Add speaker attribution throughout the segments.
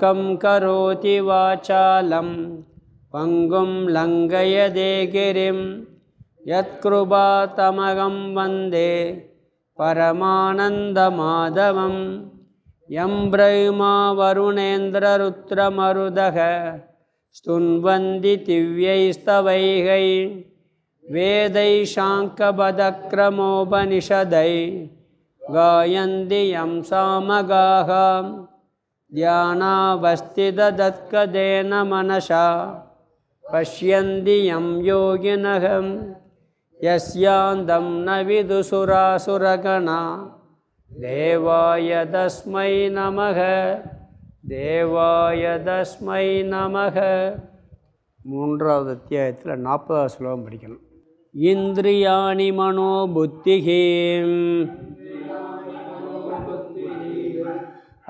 Speaker 1: மூகம் கரோதி வாசாலம் பங்கும் லங்கயதே கிரிம் யத்கிருபா தமகம் வந்தே பரமானந்த மாதவம் யம் பிரம்மா வருணேந்திர ருத்ரமருதக ஸ்துன்வந்தி திவ்யைஸ்தவைகை வேதை சாங்கபதக்ரமோபனிஷதை காயந்தி யம் சாமகாஹ தியானாவஸ்திததத்கதேன மனசா பஷ்யந்தி யம் யோகினகம் யஸ்யாந்தம் ந விதுசுராசுரகணா தேவாய தஸ்மை நமக தேவாய தஸ்மை நமக. மூன்றாவது அத்தியாயத்தில் 40வது ஸ்லோகம் படிக்கணும். இந்திரியாணி மனோ புத்திஹீம்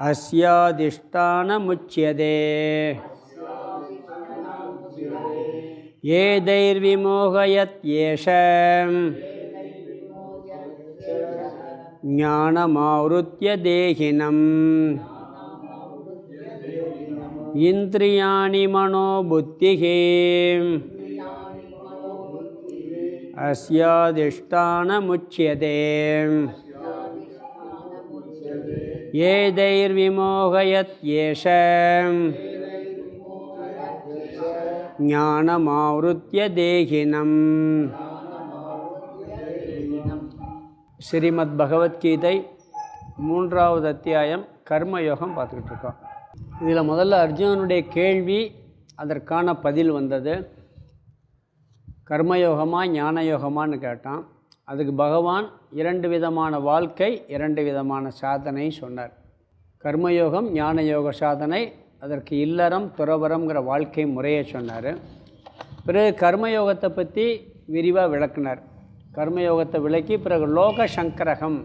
Speaker 1: அஸ்யாதிஷ்டானமுச்யதே ஏதைர்விமோகயத் ஏஷம் ஞானமாவ்ருத்ய தேஹினம். இந்திரியாணி மனோ புத்திஹீம் அஸ்யாதிஷ்டானமுச்யதே ஏதைர்விமோகயத் ஏஷம் ஞானமாவ்ருத்ய தேஹினம். ஸ்ரீமத் பகவத்கீதை 3வது அத்தியாயம் கர்மயோகம் பார்த்துக்கிட்டு இருக்கோம். இதில் முதல்ல அர்ஜுனனுடைய கேள்வி, அதற்கான பதில் வந்தது. கர்மயோகமா ஞான யோகமானு கேட்டான். அதுக்கு பகவான் 2 விதமான வாழ்க்கை, 2 விதமான சாதனை சொன்னார். கர்மயோகம் ஞான யோக சாதனை, அதற்கு இல்லறம் துறவரம்ங்கிற வாழ்க்கை முறையை சொன்னார். பிறகு கர்மயோகத்தை பற்றி விரிவாக விளக்குனார். கர்மயோகத்தை விளக்கி பிறகு லோக சங்கரகம்,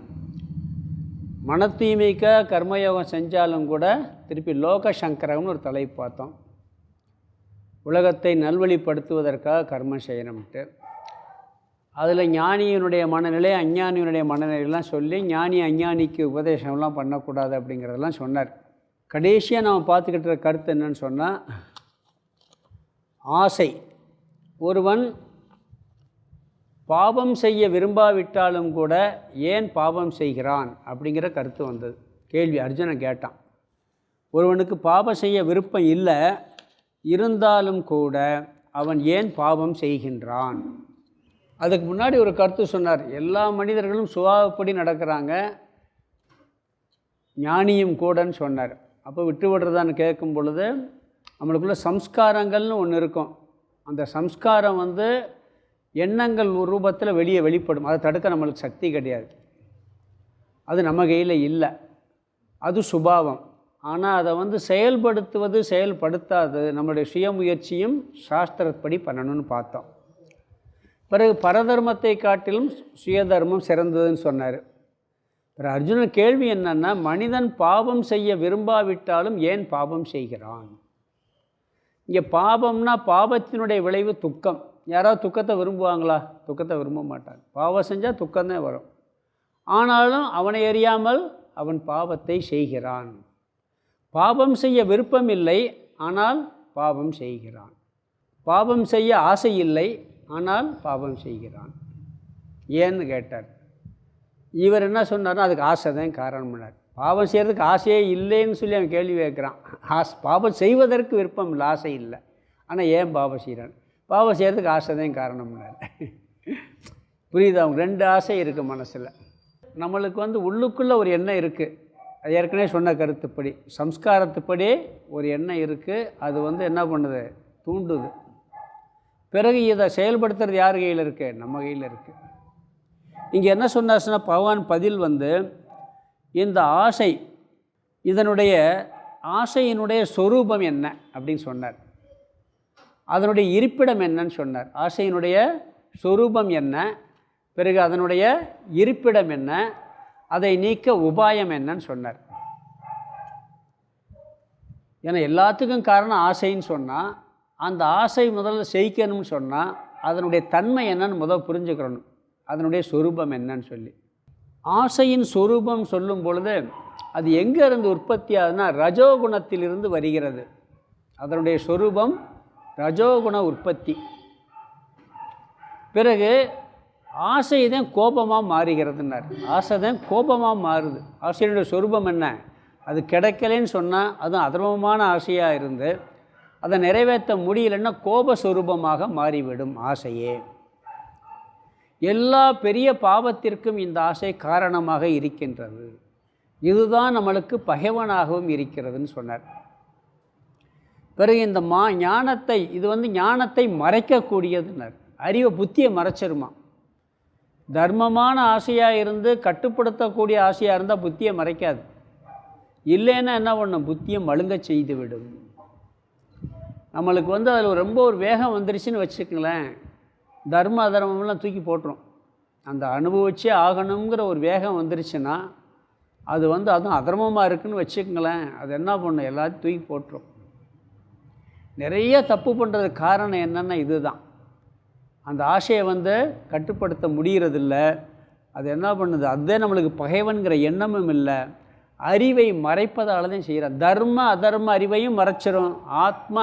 Speaker 1: மன தூய்மைக்க கர்மயோகம் செஞ்சாலும் கூட திருப்பி லோக சங்கரகம்னு ஒரு தலைப்பு பார்த்தோம். உலகத்தை நல்வழிப்படுத்துவதற்காக கர்மம் செய்யணும்ட்டு. அதில் ஞானியினுடைய மனநிலை அஞ்ஞானியினுடைய மனநிலையெல்லாம் சொல்லி ஞானி அஞ்ஞானிக்கு உபதேசம்லாம் பண்ணக்கூடாது அப்படிங்கிறதெல்லாம் சொன்னார். கடைசியாக நாம் பார்த்துக்கிட்டு இருக்க கருத்து என்னன்னு சொன்னால், ஆசை. ஒருவன் பாவம் செய்ய விரும்பாவிட்டாலும் கூட ஏன் பாவம் செய்கிறான் அப்படிங்கிற கருத்து வந்தது. கேள்வி அர்ஜுனன் கேட்டான். ஒருவனுக்கு பாவம் செய்ய விருப்பம் இல்லை, இருந்தாலும் கூட அவன் ஏன் பாவம் செய்கின்றான்? அதுக்கு முன்னாடி ஒரு கருத்து சொன்னார். எல்லா மனிதர்களும் சுபாவப்படி நடக்கிறாங்க, ஞானியும் கூடன்னு சொன்னார். அப்போ விட்டு விடுறதான்னு கேட்கும் பொழுது நம்மளுக்குள்ள சம்ஸ்காரங்கள்னு ஒன்று இருக்கும். அந்த சம்ஸ்காரம் எண்ணங்கள் ரூபத்தில் வெளிப்படும். அதை தடுக்க நம்மளுக்கு சக்தி கிடையாது. அது நம்ம கையில் இல்லை, அது சுபாவம். ஆனால் அதை செயல்படுத்துவது செயல்படுத்தாது நம்மளுடைய சுயமுயற்சியும் சாஸ்திரப்படி பண்ணணும்னு பார்த்தோம். பிறகு பரதர்மத்தை காட்டிலும் சுயதர்மம் சிறந்ததுன்னு சொன்னார். பிறகு அர்ஜுனன் கேள்வி என்னன்னா, மனிதன் பாவம் செய்ய விரும்பாவிட்டாலும் ஏன் பாவம் செய்கிறான்? இங்கே பாவம்னா பாவத்தினுடைய விளைவு துக்கம். யாராவது துக்கத்தை விரும்புவாங்களா? துக்கத்தை விரும்ப மாட்டாங்க. பாவம் செஞ்சால் துக்கம்தான் வரும். ஆனாலும் அவனை அறியாமல் அவன் பாவத்தை செய்கிறான். பாவம் செய்ய விருப்பம் இல்லை, ஆனால் பாவம் செய்கிறான். பாவம் செய்ய ஆசை இல்லை, ஆனால் பாவம் செய்கிறான். ஏன்னு கேட்டார். இவர் என்ன சொன்னார்னா, அதுக்கு ஆசை தான் காரணம்னார். பாவம் செய்கிறதுக்கு ஆசையே இல்லைன்னு சொல்லி அவன் கேள்வி கேட்குறான். பாவம் செய்வதற்கு விருப்பம் இல்லை, ஆசை இல்லை. ஆனால் ஏன் பாவம் செய்கிறான்? பாவம் செய்கிறதுக்கு ஆசை தான் காரணம்னார். புரியுது? அவங்க 2 ஆசை இருக்குது மனசில். நம்மளுக்கு உள்ளுக்குள்ளே ஒரு எண்ணம் இருக்குது. அது ஏற்கனவே சொன்ன கருத்துப்படி சம்ஸ்காரத்துப்படி ஒரு எண்ணம் இருக்குது. அது என்ன பண்ணுது? தூண்டுது. பிறகு இதை செயல்படுத்துறது யார் கையில் இருக்குது? நம்ம கையில் இருக்குது. இங்கே என்ன சொன்னார்னா, பகவான் பதில் இந்த ஆசை, இதனுடைய ஆசையினுடைய சொரூபம் என்ன அப்படின்னு சொன்னார். அதனுடைய இருப்பிடம் என்னன்னு சொன்னார். ஆசையினுடைய சொரூபம் என்ன, பிறகு அதனுடைய இருப்பிடம் என்ன, அதை நீக்க உபாயம் என்னன்னு சொன்னார். ஏன்னா எல்லாத்துக்கும் காரணம் ஆசைன்னு சொன்னால், அந்த ஆசை முதல்ல செய்யணும்னு சொன்னால் அதனுடைய தன்மை என்னன்னு முதல் புரிஞ்சுக்கிறணும். அதனுடைய சொரூபம் என்னன்னு சொல்லி ஆசையின் சொரூபம் சொல்லும் பொழுது அது எங்கே இருந்து உற்பத்தி ஆகுதுன்னா ரஜோகுணத்திலிருந்து வருகிறது. அதனுடைய சொரூபம் ரஜோகுண உற்பத்தி. பிறகு ஆசை தான் கோபமாக மாறுகிறதுன்னார். ஆசை தான் கோபமாக மாறுது. ஆசையினுடைய சொரூபம் என்ன? அது கிடைக்கலன்னு சொன்னால் அதுவும் அதர்மமான ஆசையாக இருந்து அதை நிறைவேற்ற முடியலைன்னா கோபஸ்வரூபமாக மாறிவிடும் ஆசையே. எல்லா பெரிய பாவத்திற்கும் இந்த ஆசை காரணமாக இருக்கின்றது. இதுதான் நம்மளுக்கு பகைவனாகவும் இருக்கிறதுன்னு சொன்னார். பிறகு இந்த ஞானத்தை, இது ஞானத்தை மறைக்கக்கூடியதுன்னார். அறிவை புத்தியை மறைச்சிருமா. தர்மமான ஆசையாக இருந்து கட்டுப்படுத்தக்கூடிய ஆசையாக இருந்தால் புத்தியை மறைக்காது. இல்லைன்னா என்ன பண்ணும்? புத்தியை மழுங்க செய்து விடும். நம்மளுக்கு அதில் ரொம்ப ஒரு வேகம் வந்துருச்சுன்னு வச்சுக்கங்களேன், தர்ம அதர்மம்லாம் தூக்கி போட்டுரும். அந்த அனுபவிச்சே ஆகணுங்கிற ஒரு வேகம் வந்துருச்சுன்னா அது அதுவும் அதர்மமாக இருக்குதுன்னு வச்சுக்கங்களேன், அது என்ன பண்ணும்? எல்லாத்தையும் தூக்கி போட்டுரும். நிறைய தப்பு பண்ணுறதுக்கு காரணம் என்னென்னா இதுதான். அந்த ஆசையை கட்டுப்படுத்த முடிகிறதில்ல. அது என்ன பண்ணுது? அதுவே நம்மளுக்கு பகைவன்கிற எண்ணமும் இல்லை. அறிவை மறைப்பதால் தான் செய்கிறார். தர்ம அதர்ம அறிவையும் மறைச்சிரும், ஆத்மா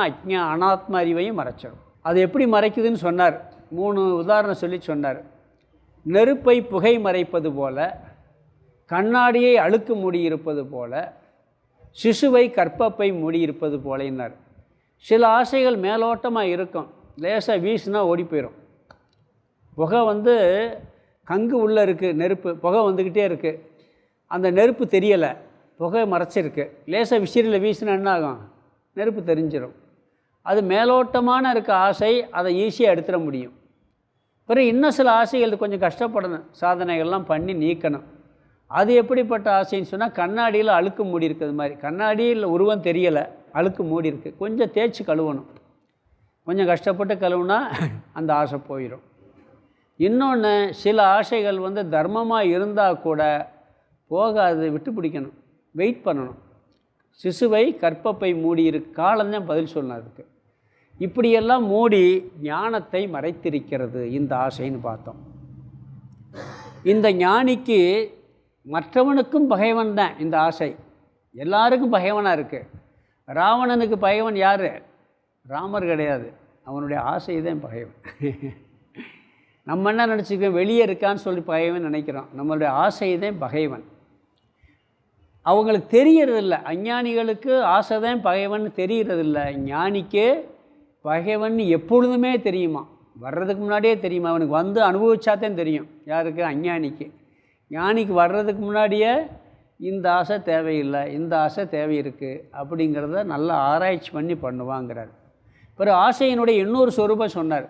Speaker 1: அனாத்மா அறிவையும் மறைச்சிரும். அது எப்படி மறைக்குதுன்னு சொன்னார். 3 உதாரணம் சொல்லி சொன்னார். நெருப்பை புகை மறைப்பது போல, கண்ணாடியை அழுக்கு மூடியிருப்பது போல, சிசுவை கற்பப்பை மூடியிருப்பது போலன்னார். சில ஆசைகள் மேலோட்டமாக இருக்கும், லேசாக வீசினா ஓடி போயிடும். புகை கங்கு உள்ளே இருக்குது, நெருப்பு புகை வந்துக்கிட்டே இருக்குது, அந்த நெருப்பு தெரியலை, புகை மறைச்சிருக்கு. லேசாக விசிறியில் வீசினா என்ன ஆகும்? நெருப்பு தெரிஞ்சிடும். அது மேலோட்டமான இருக்க ஆசை, அதை ஈஸியாக எடுத்துட முடியும். பிறகு இன்னும் சில ஆசைகள் கொஞ்சம் கஷ்டப்படணும், சாதனைகள்லாம் பண்ணி நீக்கணும். அது எப்படிப்பட்ட ஆசைன்னு சொன்னால், கண்ணாடியில் அழுக்கு மூடி இருக்கிறது மாதிரி. கண்ணாடியில் உருவம் தெரியலை, அழுக்கு மூடி இருக்குது, கொஞ்சம் தேய்ச்சி கழுவணும். கொஞ்சம் கஷ்டப்பட்டு கழுவுனா அந்த ஆசை போயிடும். இன்னொன்று, சில ஆசைகள் தர்மமாக இருந்தால் கூட போகாது, விட்டு பிடிக்கணும், வெயிட் பண்ணணும். சிசுவை கற்பப்பை மூடி காலம்தான் பதில் சொல்லணும் அதுக்கு. இப்படியெல்லாம் மூடி ஞானத்தை மறைத்திருக்கிறது இந்த ஆசைன்னு பார்த்தோம். இந்த ஞானிக்கு மற்றவனுக்கும் பகைவன் தான் இந்த ஆசை. எல்லாருக்கும் பகைவனாக இருக்குது. ராவணனுக்கு பகைவன் யார்? ராமர் கிடையாது, அவனுடைய ஆசை தான் பகைவன். நம்ம என்ன நினச்சிக்கிறோம்? வெளியே இருக்கான்னு சொல்லி பகைவன் நினைக்கிறோம். நம்மளுடைய ஆசை தான் பகைவன். அவங்களுக்கு தெரியறதில்ல. அஞ்ஞானிகளுக்கு ஆசை தான் பகைவன் தெரியறதில்ல. ஞானிக்கு பகைவன் எப்பொழுதுமே தெரியுமா, வர்றதுக்கு முன்னாடியே தெரியுமா. அவனுக்கு அனுபவிச்சாதான் தெரியும். யாருக்கு? அஞ்ஞானிக்கு. ஞானிக்கு வர்றதுக்கு முன்னாடியே இந்த ஆசை தேவையில்லை, இந்த ஆசை தேவை இருக்குது அப்படிங்கிறத நல்லா ஆராய்ச்சி பண்ணி பண்ணுவாங்கிறார். பிறகு ஆசையினுடைய இன்னொரு சொரூபம் சொன்னார்.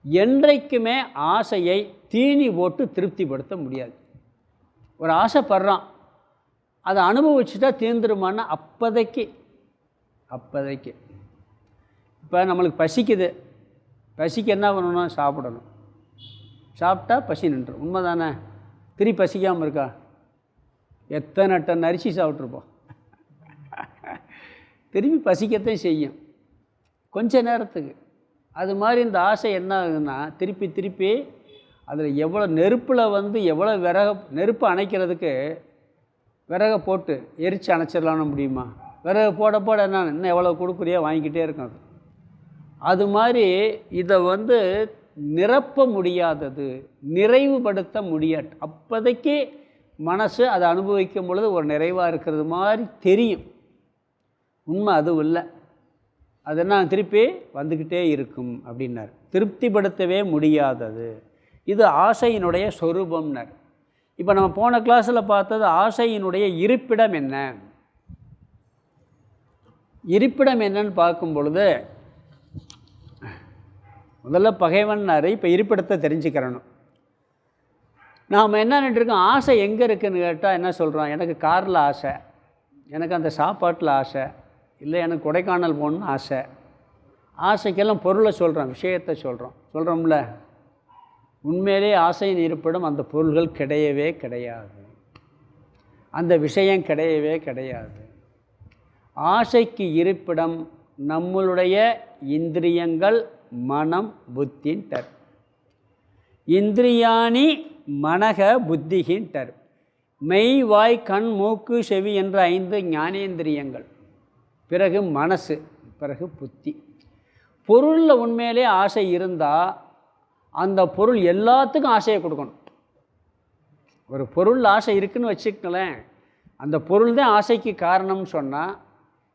Speaker 1: என்றைக்குமே ஆசையை தீனி போட்டு திருப்திப்படுத்த முடியாது. ஒரு ஆசைப்படுறான், அதை அனுபவிச்சுட்டா தீர்ந்துருமானா அப்போதைக்கு. இப்போ நம்மளுக்கு பசிக்குது, பசிக்கு என்ன பண்ணணும்? சாப்பிடணும். சாப்பிட்டா பசி நின்றுடும். உண்மை தானே? திருப்பி பசிக்காமல் இருக்கா? எத்தனை டன் அரிசி சாப்பிட்ருப்போம், திரும்பி பசிக்கத்தான் செய்யும் கொஞ்ச நேரத்துக்கு. அது மாதிரி இந்த ஆசை என்ன ஆகுதுன்னா, திருப்பி அதில் எவ்வளோ நெருப்பில் எவ்வளோ நெருப்பு அணைக்கிறதுக்கு விறகை போட்டு எரித்து அணைச்சிடலான்னு முடியுமா? விறகு போட என்ன இன்னும் எவ்வளோ கொடுக்குறியோ வாங்கிக்கிட்டே இருக்கும். அது மாதிரி இதை நிரப்ப முடியாதது, நிறைவுபடுத்த முடியாது. அப்போதைக்கு மனசு அதை அனுபவிக்கும் பொழுது ஒரு நிறைவாக இருக்கிறது மாதிரி தெரியும். உண்மை அதுவும் இல்லை. அது என்ன, திருப்பி வந்துக்கிட்டே இருக்கும் அப்படின்னார். திருப்திப்படுத்தவே முடியாதது. இது ஆசையினுடைய சொரூபம்னார். இப்போ நம்ம போன கிளாஸில் பார்த்தது ஆசையினுடைய இருப்பிடம் என்ன. இருப்பிடம் என்னன்னு பார்க்கும் பொழுது முதல்ல பகைவன்னார். இப்போ இருப்பிடத்தை தெரிஞ்சுக்கிறணும். நாம் என்ன நினைட்டுருக்கோம்? ஆசை எங்கே இருக்குதுன்னு கேட்டால் என்ன சொல்கிறோம்? எனக்கு காரில் ஆசை, எனக்கு அந்த சாப்பாட்டில் ஆசை, இல்லை எனக்கு கொடைக்கானல் போகணுன்னு ஆசை. ஆசைக்கெல்லாம் பொருளை சொல்கிறோம், விஷயத்தை சொல்கிறோம்ல. உண்மையிலே ஆசையின் இருப்பிடம் அந்த பொருள்கள் கிடையவே கிடையாது, அந்த விஷயம் கிடையவே கிடையாது. ஆசைக்கு இருப்பிடம் நம்மளுடைய இந்திரியங்கள், மனம், புத்தின்டர். இந்திரியாணி மனக புத்திகின்டர். மெய் வாய் கண் மூக்கு செவி என்ற 5 ஞானேந்திரியங்கள், பிறகு மனசு, பிறகு புத்தி. பொருளில் உண்மையிலே ஆசை இருந்தால் அந்த பொருள் எல்லாத்துக்கும் ஆசையை கொடுக்கணும். ஒரு பொருள் ஆசை இருக்குதுன்னு வச்சுக்கங்களேன், அந்த பொருள் தான் ஆசைக்கு காரணம்னு சொன்னால்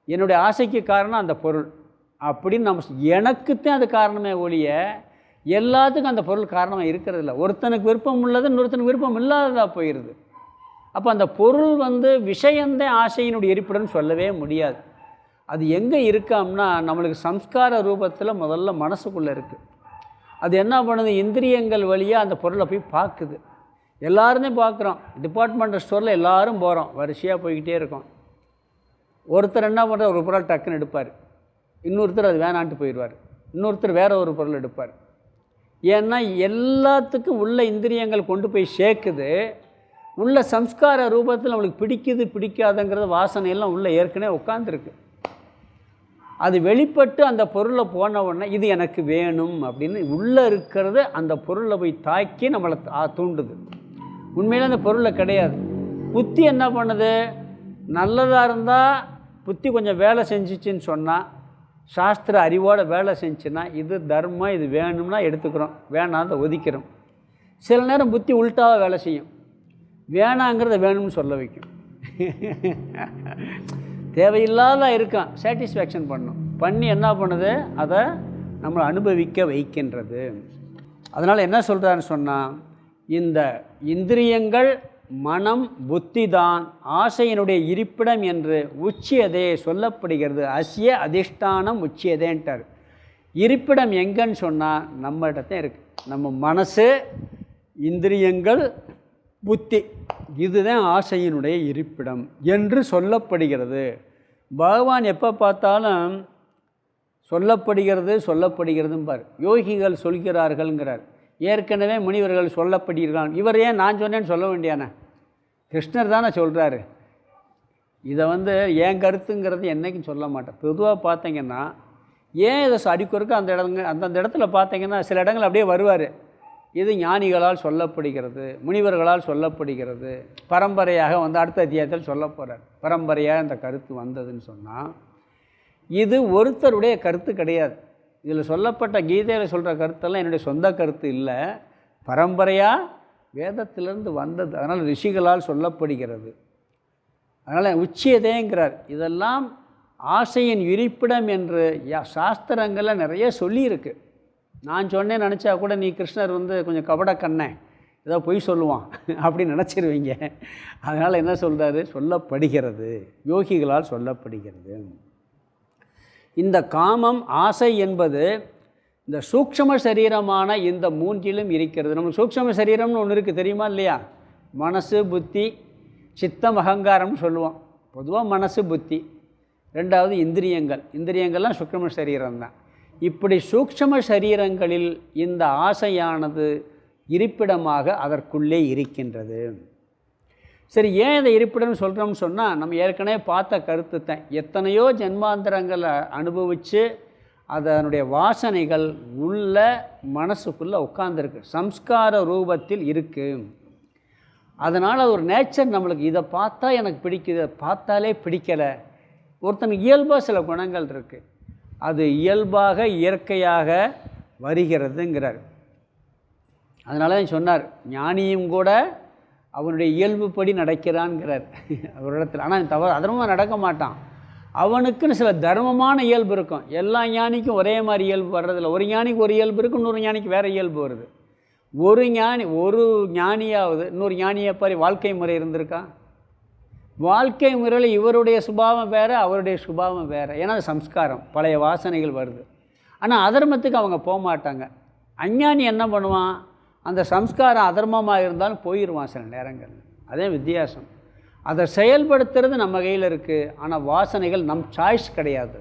Speaker 1: என்னுடைய ஆசைக்கு காரணம் அந்த பொருள் அப்படின்னு நம்ம எனக்குத்தான் அது காரணமே ஒழிய எல்லாத்துக்கும் அந்த பொருள் காரணமாக இருக்கிறதில்ல. ஒருத்தனுக்கு விருப்பம் உள்ளது இன்னொருத்தனுக்கு விருப்பம் இல்லாததாக போயிடுது. அப்போ அந்த பொருள் விஷயந்தான் ஆசையினுடைய இருப்பிடம்னு சொல்லவே முடியாது. அது எங்கே இருக்காம்னா நம்மளுக்கு சம்ஸ்கார ரூபத்தில் முதல்ல மனசுக்குள்ளே இருக்குது. அது என்ன பண்ணுது, இந்திரியங்கள் வழியாக அந்த பொருளை போய் பார்க்குது. எல்லாருமே பார்க்குறோம், டிபார்ட்மெண்டல் ஸ்டோரில் எல்லோரும் போகிறோம், வரிசையாக போய்கிட்டே இருக்கோம். ஒருத்தர் என்ன பண்ணுற, ஒரு பொருள் டக்குன்னு எடுப்பார், இன்னொருத்தர் அது வேணான்ட்டு போயிடுவார், இன்னொருத்தர் வேறு ஒரு பொருள் எடுப்பார். ஏன்னா எல்லாத்துக்கும் உள்ள இந்திரியங்கள் கொண்டு போய் சேர்க்குது. உள்ள சம்ஸ்கார ரூபத்தில் நம்மளுக்கு பிடிக்குது பிடிக்காதுங்கிறது வாசனையெல்லாம் உள்ளே ஏற்கனவே உட்காந்துருக்கு. அது வெளிப்பட்டு அந்த பொருளை போன உடனே இது எனக்கு வேணும் அப்படின்னு உள்ளே இருக்கிறது அந்த பொருளை போய் தாக்கி நம்மளை தூண்டுது. உண்மையிலே அந்த பொருளை கிடையாது. புத்தி என்ன பண்ணுது, நல்லதாக இருந்தால் புத்தி கொஞ்சம் வேலை செஞ்சிச்சின்னு சொன்னால், சாஸ்திர அறிவோடு வேலை செஞ்சுன்னா இது தர்மம், இது வேணும்னா எடுத்துக்கிறோம், வேணாத ஒதுக்கிறோம். சில நேரம் புத்தி உள்டாவாக வேலை செய்யும், வேணாங்கிறத வேணும்னு சொல்ல வைக்கும். தேவையில்லாத இருக்கான், சாட்டிஸ்ஃபேக்ஷன் பண்ணும், பண்ணி என்ன பண்ணுது, அதை நம்மளை அனுபவிக்க வைக்கின்றது. அதனால் என்ன சொல்கிறான்னு சொன்னால், இந்த இந்திரியங்கள் மனம் புத்தி தான் ஆசையினுடைய இருப்பிடம் என்று உச்சியதே சொல்லப்படுகிறது. அஸ்ய அதிஷ்டானம் உச்சியதேன்ட்டார். இருப்பிடம் எங்கன்னு சொன்னால் நம்ம இடத்தான் இருக்குது. நம்ம மனசு, இந்திரியங்கள், புத்தி, இதுதான் ஆசையினுடைய இருப்பிடம் என்று சொல்லப்படுகிறது. பகவான் எப்போ பார்த்தாலும் சொல்லப்படுகிறதும் பார். யோகிகள் சொல்கிறார்கள்ங்கிறார். ஏற்கனவே முனிவர்கள் சொல்லப்படுகிறான். இவர் ஏன் நான் சொன்னேன்னு சொல்ல வேண்டியானே? கிருஷ்ணர் தானே சொல்கிறாரு. இதை என் கருத்துங்கிறது என்றைக்கும் சொல்ல மாட்டேன். பொதுவாக பார்த்தீங்கன்னா ஏன் இதை அடிக்கொருக்க அந்தந்த இடத்துல பார்த்தீங்கன்னா சில இடங்கள் அப்படியே வருவார். இது ஞானிகளால் சொல்லப்படுகிறது, முனிவர்களால் சொல்லப்படுகிறது, பரம்பரையாக அடுத்த அத்தியாயத்தில் சொல்ல போகிறார். பரம்பரையாக இந்த கருத்து வந்ததுன்னு சொன்னால் இது ஒருத்தருடைய கருத்து கிடையாது. இதில் சொல்லப்பட்ட கீதையில் சொல்கிற கருத்தெல்லாம் என்னுடைய சொந்த கருத்து இல்லை, பரம்பரையாக வேதத்திலிருந்து வந்தது. அதனால் ரிஷிகளால் சொல்லப்படுகிறது. அதனால் உச்சியதேங்கிறார். இதெல்லாம் ஆசையின் இருப்பிடம் என்று சாஸ்திரங்களில் நிறைய சொல்லியிருக்கு. நான் சொன்னேன் நினச்சா கூட நீ கிருஷ்ணர் கொஞ்சம் கபடக்கண்ணே, ஏதோ பொய் சொல்லுவான் அப்படின்னு நினச்சிருவீங்க. அதனால் என்ன சொல்கிறாரு, சொல்லப்படுகிறது, யோகிகளால் சொல்லப்படுகிறது. இந்த காமம் ஆசை என்பது இந்த சூக்ஷ்ம சரீரமான இந்த மூன்றிலும் இருக்கிறது. நம்ம சூக்ஷ்ம சரீரம்னு ஒன்று இருக்குது, தெரியுமா இல்லையா? மனசு, புத்தி, சித்தம், அகங்காரம்னு சொல்லுவோம். பொதுவாக மனசு, புத்தி, ரெண்டாவது இந்திரியங்கள்லாம் சூக்ஷ்ம சரீரம்தான். இப்படி சூக்ஷ்ம சரீரங்களில் இந்த ஆசையானது இருப்பிடமாக அதற்குள்ளே இருக்கின்றது. சரி, ஏன் இதை இருப்பிடம்னு சொல்கிறோம்னு சொன்னால், நம்ம ஏற்கனவே பார்த்த கருத்து தான். எத்தனையோ ஜென்மாந்தரங்களை அனுபவித்து அதனுடைய வாசனைகள் உள்ள மனசுக்குள்ளே உட்கார்ந்துருக்கு, சம்ஸ்கார ரூபத்தில் இருக்குது. அதனால் அது ஒரு நேச்சர் நம்மளுக்கு. இதை பார்த்தா எனக்கு பிடிக்குது, பார்த்தாலே பிடிக்கலை. ஒருத்தனுக்கு இயல்பாக சில குணங்கள் இருக்குது, அது இயல்பாக இயற்கையாக வருகிறதுங்கிறார். அதனால தான் சொன்னார், ஞானியும் கூட அவனுடைய இயல்புப்படி நடக்கிறான்ங்கிறார் அவரிடத்தில். ஆனால் அதர்மமாக நடக்க மாட்டான். அவனுக்குன்னு சில தர்மமான இயல்பு இருக்கும். எல்லா ஞானிக்கும் ஒரே மாதிரி இயல்பு வர்றதில்லை. ஒரு ஞானிக்கு ஒரு இயல்பு இருக்கும், இன்னொரு ஞானிக்கு வேறு இயல்பு வருது. ஒரு ஞானியாவது இன்னொரு ஞானியை பாரு வாழ்க்கை முறை இருந்திருக்கா? வாழ்க்கை முறையில் இவருடைய சுபாவம் வேறு, அவருடைய சுபாவம் வேறு. ஏன்னா அது சம்ஸ்காரம், பழைய வாசனைகள் வருது. ஆனால் அதர்மத்துக்கு அவங்க போக மாட்டாங்க. அஞ்ஞானி என்ன பண்ணுவான், அந்த சம்ஸ்காரம் அதர்மமாக இருந்தாலும் போயிடுவான் சில நேரங்கள். அதே வித்தியாசம். அதை செயல்படுத்துறது நம்ம கையில் இருக்குது. ஆனால் வாசனைகள் நம் சாய்ஸ் கிடையாது,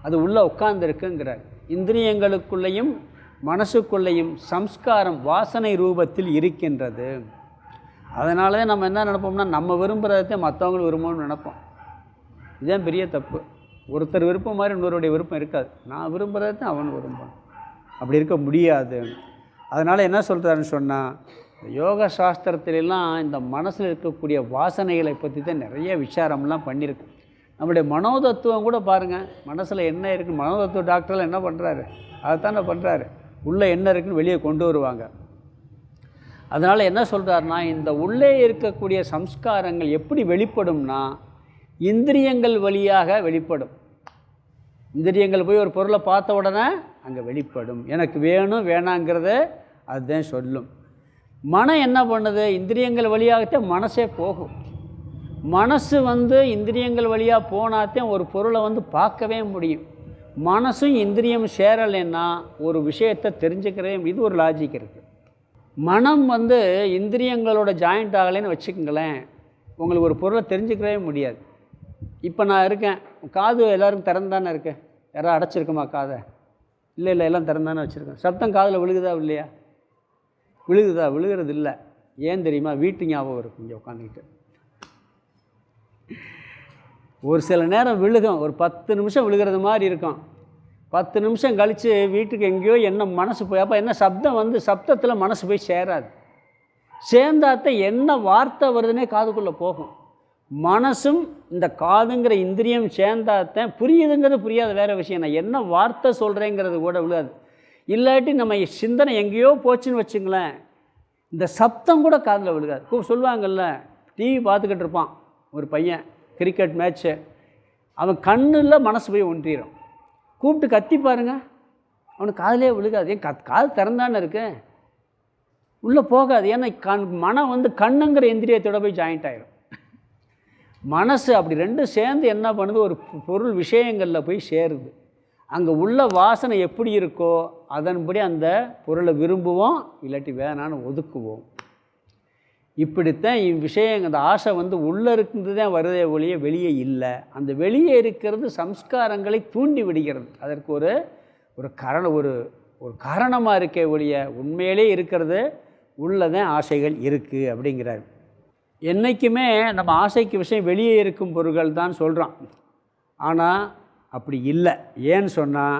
Speaker 1: அது உள்ளே உட்கார்ந்துருக்குங்கிறார். இந்திரியங்களுக்குள்ளேயும் மனசுக்குள்ளேயும் சம்ஸ்காரம் வாசனை ரூபத்தில் இருக்கின்றது. அதனால தான் நம்ம என்ன நினைப்போம்னா, நம்ம விரும்புகிறத மற்றவங்களும் விரும்பணும்னு நினைப்போம். இதுதான் பெரிய தப்பு. ஒருத்தர் விருப்பம் மாதிரி இன்னொருடைய விருப்பம் இருக்காது. நான் விரும்புகிறத அவன் விரும்பணும், அப்படி இருக்க முடியாது. அதனால் என்ன சொல்கிறாருன்னு சொன்னால், இந்த யோக சாஸ்திரத்திலெல்லாம் இந்த மனசில் இருக்கக்கூடிய வாசனைகளை பற்றி தான் நிறைய விசாரம்லாம் பண்ணியிருக்கு. நம்முடைய மனோதத்துவம் கூட பாருங்கள், மனசில் என்ன இருக்குது, மனோதத்துவ டாக்டர்லாம் என்ன பண்ணுறாரு, அதைத்தானே பண்ணுறாரு. உள்ளே என்ன இருக்குன்னு வெளியே கொண்டு வருவாங்க. அதனால் என்ன சொல்கிறாருன்னா, இந்த உள்ளே இருக்கக்கூடிய சம்ஸ்காரங்கள் எப்படி வெளிப்படும்னா இந்திரியங்கள் வழியாக வெளிப்படும். இந்திரியங்கள் போய் ஒரு பொருளை பார்த்த உடனே அங்கே வெளிப்படும். எனக்கு வேணும் வேணாங்கிறத அதுதான் சொல்லும். மனம் என்ன பண்ணுது, இந்திரியங்கள் வழியாகத்தான் மனசே போகும். மனசு இந்திரியங்கள் வழியாக போனாத்தான் ஒரு பொருளை பார்க்கவே முடியும். மனசும் இந்திரியம் சேரலைன்னா ஒரு விஷயத்தை தெரிஞ்சுக்கிறே. இது ஒரு லாஜிக் இருக்குது. மனம் இந்திரியங்களோட ஜாயிண்ட் ஆகலைன்னு வச்சுக்கோங்களேன், உங்களுக்கு ஒரு பொருளை தெரிஞ்சுக்கவே முடியாது. இப்போ நான் இருக்கேன், காது எல்லோருக்கும் திறந்தானே இருக்கேன். யாராவது அடைச்சிருக்குமா காதை? இல்லை இல்லை, எல்லாம் திறந்தானே வச்சுருக்கேன். சப்தம் காதில் விழுகுதா இல்லையா? விழுகுதா? விழுகிறது இல்லை. ஏன் தெரியுமா? வீட்டு ஞாபகம் இருக்கும். இங்கே உட்காந்துக்கிட்டு ஒரு சில நேரம் விழுகும், ஒரு 10 நிமிஷம் விழுகிறது மாதிரி இருக்கும். 10 நிமிஷம் கழித்து வீட்டுக்கு எங்கேயோ என்ன மனசு போய், அப்போ என்ன சப்தம் சப்தத்தில் மனசு போய் சேராது. சேர்ந்தாத்த என்ன வார்த்தை வருதுன்னே காதுக்குள்ளே போகும். மனசும் இந்த காதுங்கிற இந்திரியம் சேர்ந்தாத்தான் புரியுதுங்கிறது புரியாது, வேறு விஷயம். நான் என்ன வார்த்தை சொல்கிறேங்கிறது கூட விழுகாது. இல்லாட்டி நம்ம சிந்தனை எங்கேயோ போச்சுன்னு வச்சுங்களேன், இந்த சப்தம் கூட காதில் விழுகாது. சொல்லுவாங்கள்ல, டிவி பார்த்துக்கிட்டு இருப்பான் ஒரு பையன், கிரிக்கெட் மேட்ச்சு, அவன் கண்ணில் மனசு போய் ஒன்றிடும். கூப்பிட்டு கத்தி பாருங்க, அவனுக்கு காதிலே விழுகாது. ஏன் காது திறந்தானே இருக்கு, உள்ளே போகாது. ஏன்னா மனம் கண்ணுங்கிற இந்திரியத்தோட போய் ஜாயிண்ட் ஆகிடும். மனசு அப்படி ரெண்டும் சேர்ந்து என்ன பண்ணுது, ஒரு பொருள் விஷயங்களில் போய் சேருது. அங்கே உள்ள வாசனை எப்படி இருக்கோ அதன்படி அந்த பொருளை விரும்புவோம், இல்லாட்டி வேணான்னு ஒதுக்குவோம். இப்படித்தான் விஷயம், அந்த ஆசை உள்ளே இருக்கிறது தான் வருதே ஒழிய வெளியே இல்லை. அந்த வெளியே இருக்கிறது சம்ஸ்காரங்களை தூண்டி விடுகிறது. அதற்கு ஒரு காரணமாக இருக்கே ஒழிய உண்மையிலே இருக்கிறது உள்ளதான் ஆசைகள் இருக்குது அப்படிங்கிறார். என்றைக்குமே நம்ம ஆசைக்கு விஷயம் வெளியே இருக்கும் பொருள்கள் தான் சொல்கிறோம். ஆனால் அப்படி இல்லை. ஏன்னு சொன்னால்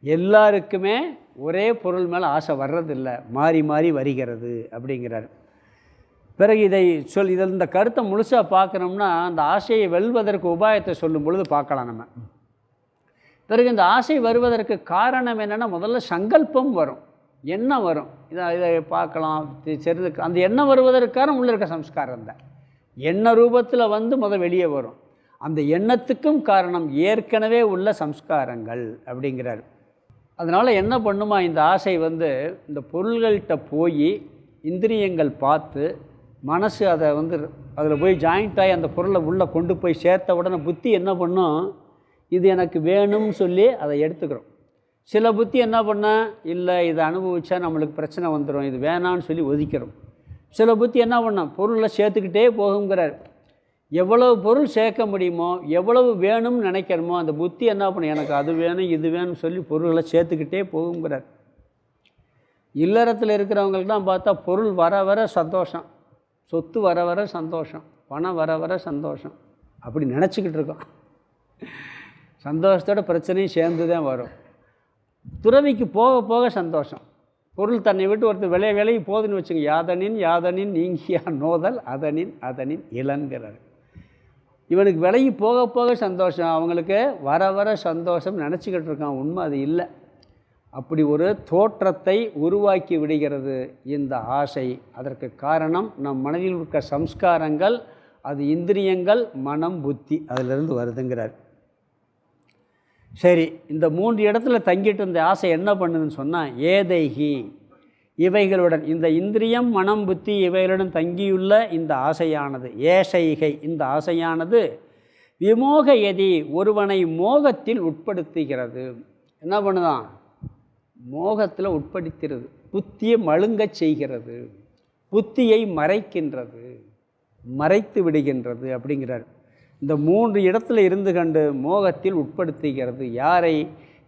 Speaker 1: எல்லாருக்குமே ஒரே பொருள் மேலே ஆசை வர்றதில்லை, மாறி மாறி வருகிறது அப்படிங்கிறார். பிறகு இதில் இந்த கருத்தை முழுசாக பார்க்குறோம்னா அந்த ஆசையை வெல்வதற்கு உபாயத்தை சொல்லும் பொழுது பார்க்கலாம் நம்ம. பிறகு இந்த ஆசை வருவதற்கு காரணம் என்னென்னா, முதல்ல சங்கல்பம் வரும், எண்ணம் வரும். இதை பார்க்கலாம் சரி, அந்த எண்ணம் வருவதற்கான உள்ளே இருக்க சம்ஸ்காரம் தான் எண்ண ரூபத்தில் முதல் வெளியே வரும். அந்த எண்ணத்துக்கும் காரணம் ஏற்கனவே உள்ள சம்ஸ்காரங்கள் அப்படிங்கிறார். அதனால் என்ன பண்ணுமா, இந்த ஆசை இந்த பொருள்கள்கிட்ட போய் இந்திரியங்கள் பார்த்து மனசு அதை அதில் போய் ஜாயிண்ட் ஆகி அந்த பொருளை உள்ளே கொண்டு போய் சேர்த்த உடனே புத்தி என்ன பண்ணும், இது எனக்கு வேணும்னு சொல்லி அதை எடுத்துக்கிறோம். சில புத்தி என்ன பண்ணால், இல்லை இதை அனுபவித்தா நம்மளுக்கு பிரச்சனை வந்துடும், இது வேணான்னு சொல்லி ஒதுக்கிறோம். சில புத்தி என்ன பண்ணோம், பொருளை சேர்த்துக்கிட்டே போகுங்கிறார். எவ்வளவு பொருள் சேர்க்க முடியுமோ, எவ்வளவு வேணும்னு நினைக்கிறோமோ அந்த புத்தி என்ன பண்ணும், எனக்கு அது வேணும் இது வேணும்னு சொல்லி பொருள்களை சேர்த்துக்கிட்டே போகுங்கிறார். இல்லறத்தில் இருக்கிறவங்களுக்கு தான் பார்த்தா பொருள் வர வர சந்தோஷம், சொத்து வர வர சந்தோஷம், பணம் வர வர சந்தோஷம், அப்படி நினச்சிக்கிட்டு இருக்கோம். சந்தோஷத்தோட பிரச்சனையும் சேர்ந்து தான் வரும். துறவிக்கு போக போக சந்தோஷம். பொருள் தன்னை விட்டு ஒருத்தர் விலைக்கு போகுதுன்னு வச்சுங்க, யாதனின் நீங்கியா நோதல் அதனின் இளன்கிறார். இவனுக்கு விலைக்கு போக போக சந்தோஷம், அவங்களுக்கு வர வர சந்தோஷம் நினச்சிக்கிட்டு இருக்கான். உண்மை அது இல்லை. அப்படி ஒரு தோற்றத்தை உருவாக்கி விடுகிறது இந்த ஆசை. அதற்கு காரணம் நம் மனதில் இருக்க சம்ஸ்காரங்கள், அது இந்திரியங்கள், மனம், புத்தி, அதிலிருந்து வருதுங்கிறார். சரி, இந்த 3 இடத்துல தங்கிட்டு இந்த ஆசை என்ன பண்ணுதுன்னு சொன்னால், ஏதைகி இவைகளுடன், இந்த இந்திரியம், மனம், புத்தி இவைகளுடன் தங்கியுள்ள இந்த ஆசையானது, ஏசைகை இந்த ஆசையானது விமோக எதி ஒருவனை மோகத்தில் உட்படுத்துகிறது. என்ன பண்ணுதான், மோகத்தில் உட்படுத்துகிறது, புத்தியை மழுங்கச் செய்கிறது, புத்தியை மறைக்கின்றது, மறைத்து விடுகின்றது அப்படிங்கிறார். இந்த 3 இடத்துல இருந்து கண்டு மோகத்தில் உட்படுத்துகிறது. யாரை?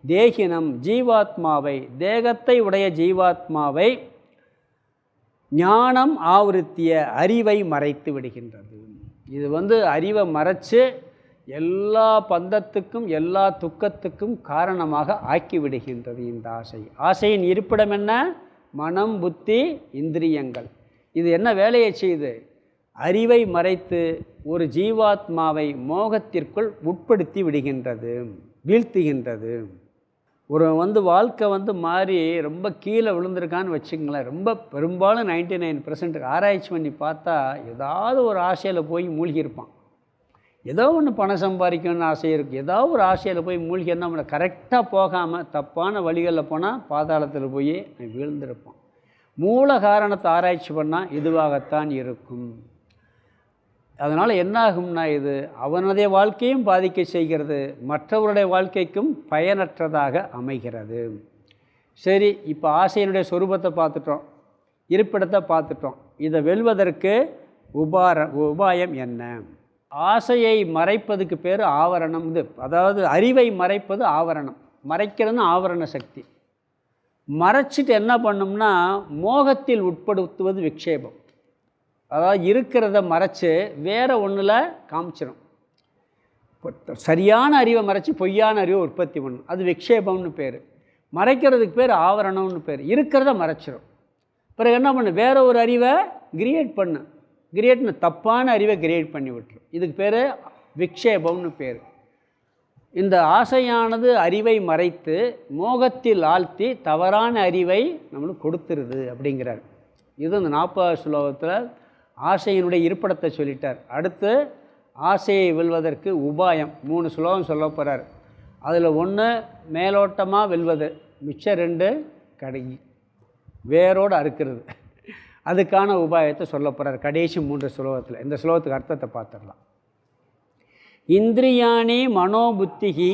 Speaker 1: தேகினம் ஜீவாத்மாவை, தேகத்தை உடைய ஜீவாத்மாவை ஞானம் ஆவருத்திய அறிவை மறைத்து விடுகின்றது. இது அறிவை மறைச்சு எல்லா பந்தத்துக்கும் எல்லா துக்கத்துக்கும் காரணமாக ஆக்கி விடுகின்றது இந்த ஆசை. ஆசையின் இருப்பிடம் என்ன? மனம், புத்தி, இந்திரியங்கள். இது என்ன வேலையை செய்யுது? அறிவை மறைத்து ஒரு ஜீவாத்மாவை மோகத்திற்குள் உட்படுத்தி விடுகின்றது, வீழ்த்துகின்றது. ஒரு வாழ்க்கை மாறி ரொம்ப கீழே விழுந்திருக்கான்னு வச்சுங்களேன். ரொம்ப பெரும்பாலும் 99% ஆராய்ச்சி பண்ணி பார்த்தா ஏதாவது ஒரு ஆசையில் போய் மூழ்கியிருப்பான். ஏதோ ஒன்று பணம் சம்பாதிக்கணும்னு ஆசை இருக்குது, ஏதோ ஒரு ஆசையில் போய் மூழ்கி என்ன பண்ண, கரெக்டாக போகாமல் தப்பான வழிகளில் போனால் பாதாளத்தில் போய் வீழ்ந்திருப்பான். மூல காரணத்தை ஆராய்ச்சி பண்ணால் இதுவாகத்தான் இருக்கும். அதனால் என்னாகும்னா இது அவனுடைய வாழ்க்கையும் பாதிக்க செய்கிறது, மற்றவருடைய வாழ்க்கைக்கும் பயனற்றதாக அமைகிறது. சரி, இப்போ ஆசையினுடைய சொரூபத்தை பார்த்துட்டோம், இருப்பிடத்தை பார்த்துட்டோம். இதை வெல்வதற்கு உபாயம் என்ன? ஆசையை மறைப்பதுக்கு பேர் ஆவரணம். அதாவது அறிவை மறைப்பது ஆவரணம். மறைக்கிறதுன்னு ஆவரண சக்தி. மறைச்சிட்டு என்ன பண்ணோம்னா மோகத்தில் உட்படுத்துவது விக்ஷேபம். அதாவது இருக்கிறத மறைச்சி வேறு ஒன்றில் காமிச்சிடும். சரியான அறிவை மறைச்சி பொய்யான அறிவை உற்பத்தி பண்ணும், அது விக்ஷேபம்னு பேர். மறைக்கிறதுக்கு பேர் ஆவரணம்னு பேர். இருக்கிறத மறைச்சிடும். பிறகு என்ன பண்ணு, வேறு ஒரு அறிவை கிரியேட்னு தப்பான அறிவை கிரியேட் பண்ணி விட்டுரும். இதுக்கு பேர் விக்ஷேபம்னு பேர். இந்த ஆசையானது அறிவை மறைத்து மோகத்தில் ஆழ்த்தி தவறான அறிவை நம்மளுக்கு கொடுத்துருது அப்படிங்கிறார். இது இந்த 40வது ஸ்லோகத்தில் ஆசையினுடைய இருப்பிடத்தை சொல்லிட்டார். அடுத்து ஆசையை வெல்வதற்கு உபாயம் 3 ஸ்லோகம் சொல்ல போகிறார். அதில் 1 மேலோட்டமாக வெல்வது, மிச்சம் 2 வேரோடு அறுக்கிறது. அதுக்கான உபாயத்தை சொல்ல போகிறார் கடைசி 3 ஸ்லோகத்தில். இந்த ஸ்லோகத்துக்கு அர்த்தத்தை பார்த்துடலாம். இந்திரியாணி மனோபுத்திகி.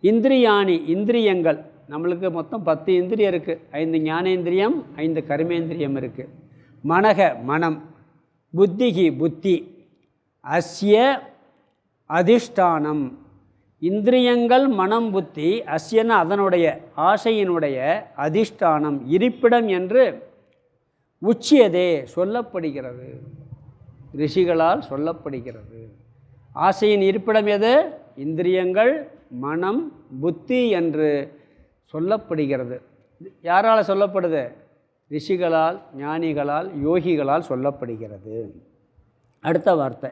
Speaker 1: இந்திரியாணி இந்திரியங்கள், நம்மளுக்கு மொத்தம் 10 இந்திரியம் இருக்குது. 5 ஞானேந்திரியம், 5 கர்மேந்திரியம் இருக்குது. மனக மனம், புத்திகி புத்தி, அஸ்ய அதிஷ்டானம். இந்திரியங்கள் மனம் புத்தி, அஸ்யன அதனுடைய ஆசையினுடைய அதிஷ்டானம் இருப்பிடம் என்று உச்சியதே சொல்லப்படுகிறது, ரிஷிகளால் சொல்லப்படுகிறது. ஆசையின் இருப்பிடம் எது? இந்திரியங்கள் மனம் புத்தி என்று சொல்லப்படுகிறது. யாரால் சொல்லப்படுது? ரிஷிகளால், ஞானிகளால், யோகிகளால் சொல்லப்படுகிறது. அடுத்த வார்த்தை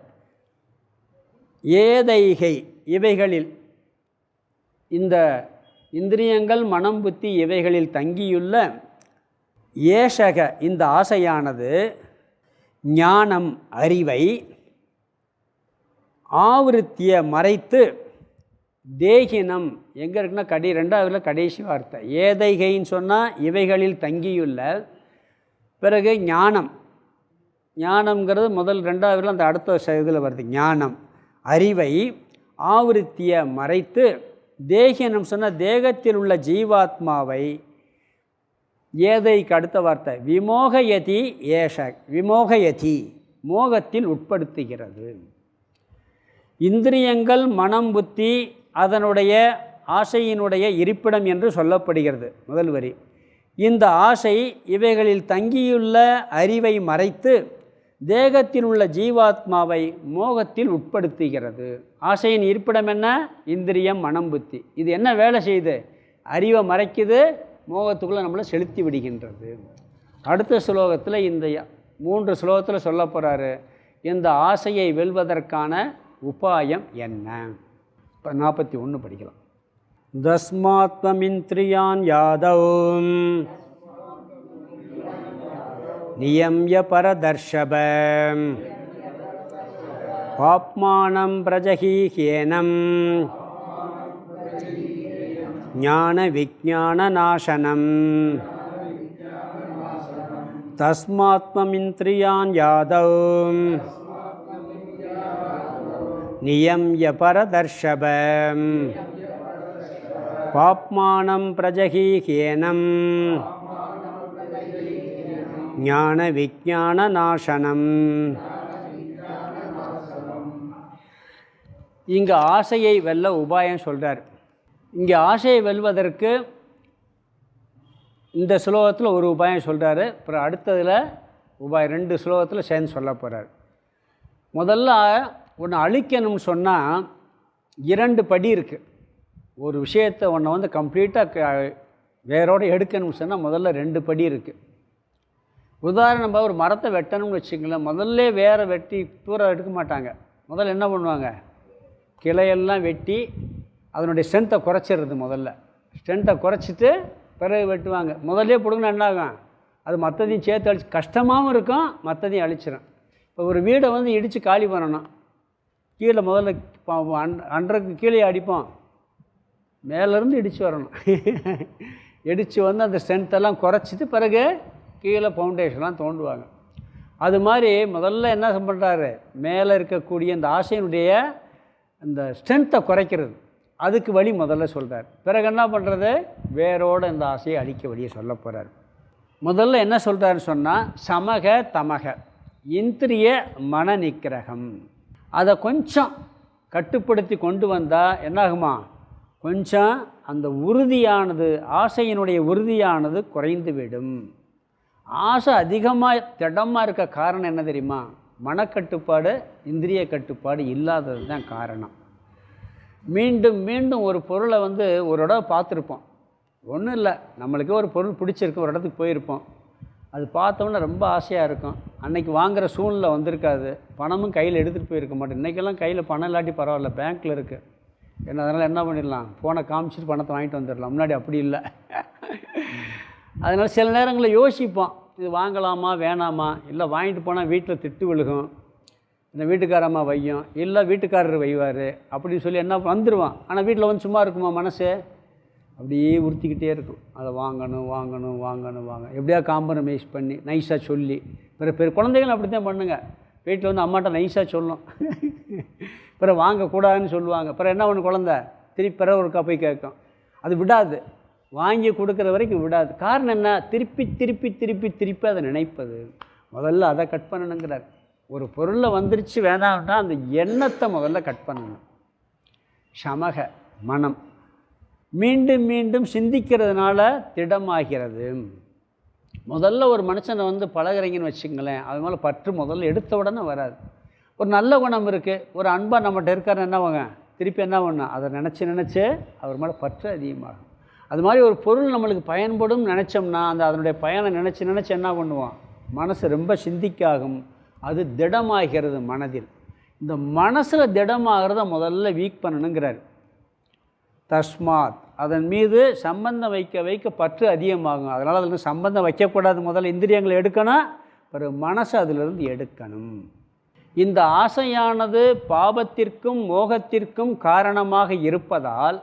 Speaker 1: ஏதைகை. இவைகளில், இந்த இந்திரியங்கள் மனம் புத்தி இவைகளில் தங்கியுள்ள ஏஷக இந்த ஆசையானது ஞானம் அறிவை ஆவருத்திய மறைத்து தேகினம் எங்கே இருக்குன்னா 2வது கடைசி வார்த்தை ஏதைகைன்னு சொன்னால் இவைகளில் தங்கியுள்ள. பிறகு ஞானம், ஞானம்ங்கிறது முதல் 2வது அந்த அடுத்த இதில் வருது. ஞானம் அறிவை ஆவருத்திய மறைத்து தேகினம் சொன்னால் தேகத்தில் உள்ள ஜீவாத்மாவை, ஏதைக்கு அடுத்த வார்த்தை விமோகயதி ஏஷ, விமோகயதி மோகத்தில் உட்படுத்துகிறது. இந்திரியங்கள் மனம் புத்தி அதனுடைய ஆசையினுடைய இருப்பிடம் என்று சொல்லப்படுகிறது. முதல் வரி. இந்த ஆசை இவைகளில் தங்கியுள்ள அறிவை மறைத்து தேகத்தில் உள்ள ஜீவாத்மாவை மோகத்தில் உட்படுத்துகிறது. ஆசையின் இருப்பிடம் என்ன? இந்திரியம் மனம் புத்தி. இது என்ன வேலை செய்யுது? அறிவை மறைக்குது, மோகத்துக்குள்ளே நம்மளை செலுத்தி விடுகின்றது. அடுத்த ஸ்லோகத்தில் இந்த 3 ஸ்லோகத்தில் சொல்ல போகிறாரு இந்த ஆசையை வெல்வதற்கான உபாயம் என்ன. இப்போ 41 படிக்கலாம். தஸ்மாத்மமிந்திரியான் யாதவும் நியம்ய பரதர்ஷப பாப்மானம் பிரஜஹீஹ்யேனம் ஞான விஞ்ஞான நாசனம். தஸ்மாத்மமிந்திரியான் யாதவும் நியம்ய பரதர்ஷப பாப்மானம் பிரஜஹீஹ்யேனம் ஞான விஞ்ஞான நாசனம். இங்கே ஆசையை வெல்ல உபாயம் சொல்கிறார். இங்கே ஆசையை வெல்வதற்கு இந்த ஸ்லோகத்தில் ஒரு உபாயம் சொல்கிறாரு. அப்புறம் அடுத்ததில் உபாயம் 2 ஸ்லோகத்தில் சேர்ந்து சொல்ல போகிறார். முதல்ல ஒன்று அழிக்கணும்னு சொன்னால் 2 படி இருக்குது. ஒரு விஷயத்தை ஒன்றை கம்ப்ளீட்டாக வேரோடு எடுக்கணும்னு சொன்னால் முதல்ல 2 படி இருக்குது. உதாரணமாக ஒரு மரத்தை வெட்டணும்னு வச்சுங்களேன், முதல்ல வேரை வெட்டி தூரம் எடுக்க மாட்டாங்க. முதல்ல என்ன பண்ணுவாங்க, கிளையெல்லாம் வெட்டி அதனுடைய ஸ்ட்ரென்த்தை குறைச்சிடுறது. முதல்ல ஸ்ட்ரென்த்தை குறைச்சிட்டு பிறகு வெட்டுவாங்க. முதல்லே பிடுங்கினா என்ன ஆகும், அது மற்றதையும் சேர்த்து அழிச்சு கஷ்டமாகவும் இருக்கும், மற்றதையும் அழிச்சிடும். இப்போ ஒரு வீடை வந்து இடித்து காலி பண்ணணும், கீழே முதல்ல அன்றக்கு கீழே அடிப்போம், மேலேருந்து இடித்து வரணும். இடித்து வந்து அந்த ஸ்ட்ரென்த்தெல்லாம் குறைச்சிட்டு பிறகு கீழே ஃபவுண்டேஷன்லாம் தோண்டுவாங்க. அது மாதிரி முதல்ல என்ன பண்ணுறாரு, மேலே இருக்கக்கூடிய இந்த ஆசையினுடைய இந்த ஸ்ட்ரென்த்தை குறைக்கிறது, அதுக்கு வழி முதல்ல சொல்கிறார். பிறகு என்ன பண்ணுறது, வேரோடு இந்த ஆசையை அழிக்க வழியை சொல்ல போகிறார். முதல்ல என்ன சொல்கிறாருன்னு சொன்னால், சமக தமக இந்திரிய மன நிக்கிரகம். அதை கொஞ்சம் கட்டுப்படுத்தி கொண்டு வந்தால் என்னாகுமா, கொஞ்சம் அந்த உறுதியானது, ஆசையினுடைய உறுதியானது குறைந்து விடும். ஆசை அதிகமாக திடமாக இருக்க காரணம் என்ன தெரியுமா, மனக்கட்டுப்பாடு, இந்திரிய கட்டுப்பாடு இல்லாதது தான் காரணம். மீண்டும் மீண்டும் ஒரு பொருளை வந்து ஒரு இடம் பார்த்துருப்போம், ஒன்றும் இல்லை, நம்மளுக்கே ஒரு பொருள் பிடிச்சிருக்கு, ஒரு இடத்துக்கு போயிருப்போம், அது பார்த்தோன்னே ரொம்ப ஆசையாக இருக்கும். அன்றைக்கி வாங்குகிற சூழ்நிலை வந்திருக்காது, பணமும் கையில் எடுத்துகிட்டு போயிருக்க மாட்டேன். இன்றைக்கெல்லாம் கையில் பணம் இல்லாட்டி பரவாயில்ல, பேங்க்கில் இருக்குது, ஏன்னா அதனால் என்ன பண்ணிடலாம், ஃபோனை காமிச்சிட்டு பணத்தை வாங்கிட்டு வந்துடலாம். முன்னாடி அப்படி இல்லை. அதனால் சில நேரங்களில் யோசிப்போம், இது வாங்கலாமா வேணாமா, இல்லை வாங்கிட்டு போனால் வீட்டில் திட்டு விழுகும், இந்த வீட்டுக்காரம்மா வையும், இல்லை வீட்டுக்காரர் வைவார் அப்படின்னு சொல்லி என்ன வந்துடுவான். ஆனால் வீட்டில் வந்து சும்மா இருக்குமா, மனசு அப்படியே உறுத்திக்கிட்டே இருக்கும், அதை வாங்கணும் வாங்கணும் வாங்கணும் வாங்க, எப்படியா காம்ப்ரமைஸ் பண்ணி நைஸாக சொல்லி. பிறகு குழந்தைகள் அப்படி தான் பண்ணுங்க, வீட்டில் வந்து அம்மாட்ட நைஸாக சொல்லும், பிறகு வாங்கக்கூடாதுன்னு சொல்லுவாங்க. பிறகு என்ன ஒன்று குழந்தை திருப்பி பிறகு ஒருக்கா போய் கேட்கும், அது விடாது, வாங்கி கொடுக்குற வரைக்கும் விடாது. காரணம் என்ன, திருப்பி திருப்பி திருப்பி திருப்பி அதை நினைப்பது. முதல்ல அதை கட் பண்ணணுங்கிறார். ஒரு பொருளில் வந்துருச்சு வேணாம்னா அந்த எண்ணத்தை முதல்ல கட் பண்ணணும். சமக மனம் மீண்டும் மீண்டும் சிந்திக்கிறதுனால திடமாகிறது. முதல்ல ஒரு மனுஷனை வந்து பழகிறீங்கன்னு வச்சுங்களேன், அது மேலே பற்று முதல்ல எடுத்த உடனே வராது. ஒரு நல்ல குணம் இருக்குது, ஒரு அன்பாக நம்மகிட்ட இருக்காருன்னு என்ன வாங்க, திருப்பி என்ன பண்ணணும், அதை நினச்சி அவர் மேலே பற்று அதிகமாகும். அது மாதிரி ஒரு பொருள் நம்மளுக்கு பயன்படும் நினச்சோம்னா அதனுடைய பயனை நினச்சி என்ன பண்ணுவோம், மனசு ரொம்ப சிந்திக்காகும், அது திடமாகிறது மனதில். இந்த மனசில் திடமாகிறத முதல்ல வீக் பண்ணணுங்கிறார். தஸ்மாத் அதன் மீது சம்பந்தம் வைக்க பற்று அதிகமாகும். அதனால் அதில் சம்பந்தம் வைக்கக்கூடாது, முதல்ல இந்திரியங்களை எடுக்கணும், பிறகு மனசை அதிலிருந்து எடுக்கணும். இந்த ஆசையானது பாபத்திற்கும் மோகத்திற்கும் காரணமாக இருப்பதால்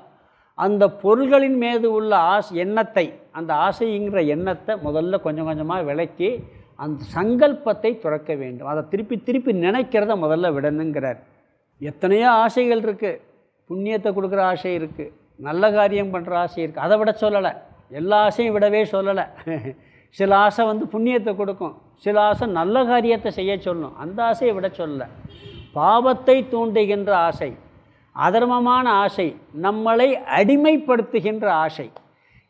Speaker 1: அந்த பொருள்களின் மீது உள்ள எண்ணத்தை, அந்த ஆசைங்கிற எண்ணத்தை முதல்ல கொஞ்சம் கொஞ்சமாக விலக்கி அந்த சங்கல்பத்தை துறக்க வேண்டும். அதை திருப்பி திருப்பி நினைக்கிறத முதல்ல விடணுங்கிறார். எத்தனையோ ஆசைகள் இருக்குது, புண்ணியத்தை கொடுக்குற ஆசை இருக்குது, நல்ல காரியம் பண்ணுற ஆசை இருக்குது, அதை விட சொல்லலை, எல்லா ஆசையும் விடவே சொல்லலை. சில ஆசை வந்து புண்ணியத்தை கொடுக்கும், சில ஆசை நல்ல காரியத்தை செய்ய சொல்லணும், அந்த ஆசையை விட சொல்லலை. பாவத்தை தூண்டுகின்ற ஆசை, அதர்மமான ஆசை, நம்மளை அடிமைப்படுத்துகின்ற ஆசை,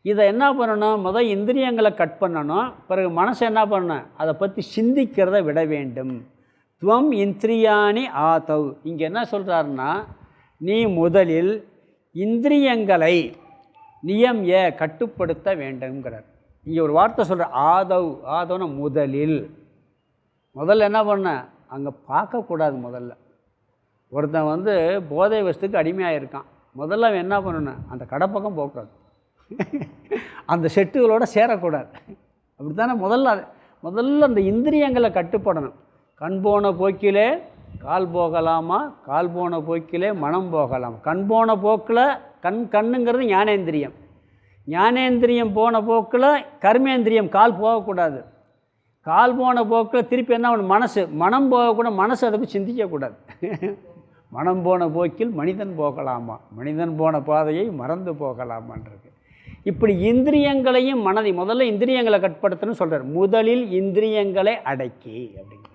Speaker 1: இதை என்ன பண்ணணும், முதல் இந்திரியங்களை கட் பண்ணணும், பிறகு மனசை என்ன பண்ணணும், அதை பற்றி சிந்திக்கிறத விட வேண்டும். துவம் இந்திரியாணி ஆதவ், இங்கே என்ன சொல்கிறாருன்னா, நீ முதலில் இந்திரியங்களை கட்டுப்படுத்த வேண்டும்ங்கிறார். இங்கே ஒரு வார்த்தை சொல்கிற, ஆதவ்னா முதலில். முதல்ல என்ன பண்ண, அங்கே பார்க்கக்கூடாது. முதல்ல ஒருத்தன் வந்து போதை வசத்துக்கு அடிமையாக இருக்கான், முதல்ல அவன் என்ன பண்ணணும், அந்த கடை பக்கம் போகக்கூடாது, அந்த செட்டுகளோடு சேரக்கூடாது. அப்படி தானே முதல்ல அந்த இந்திரியங்களை கட்டுப்படணும். கண் போன போக்கிலே கால் போகலாமா, கால் போன போக்கிலே மனம் போகலாம். கண் போன போக்கில் கண்ணுங்கிறது ஞானேந்திரியம், ஞானேந்திரியம் போன போக்கில் கர்மேந்திரியம் கால் போகக்கூடாது. கால் போன போக்கில் திருப்பி என்ன மனசு, மனம் போகக்கூட, மனசு அதை போய் சிந்திக்கக்கூடாது. மனம் போன போக்கில் மனிதன் போகலாமா, மனிதன் போன பாதையை மறந்து போகலாமான்றது. இப்படி இந்திரியங்களையும் மனதை முதல்ல இந்திரியங்களை கட்டுப்படுத்தணும்னு சொல்கிறார். முதலில் இந்திரியங்களை அடக்கி அப்படிங்கிறார்.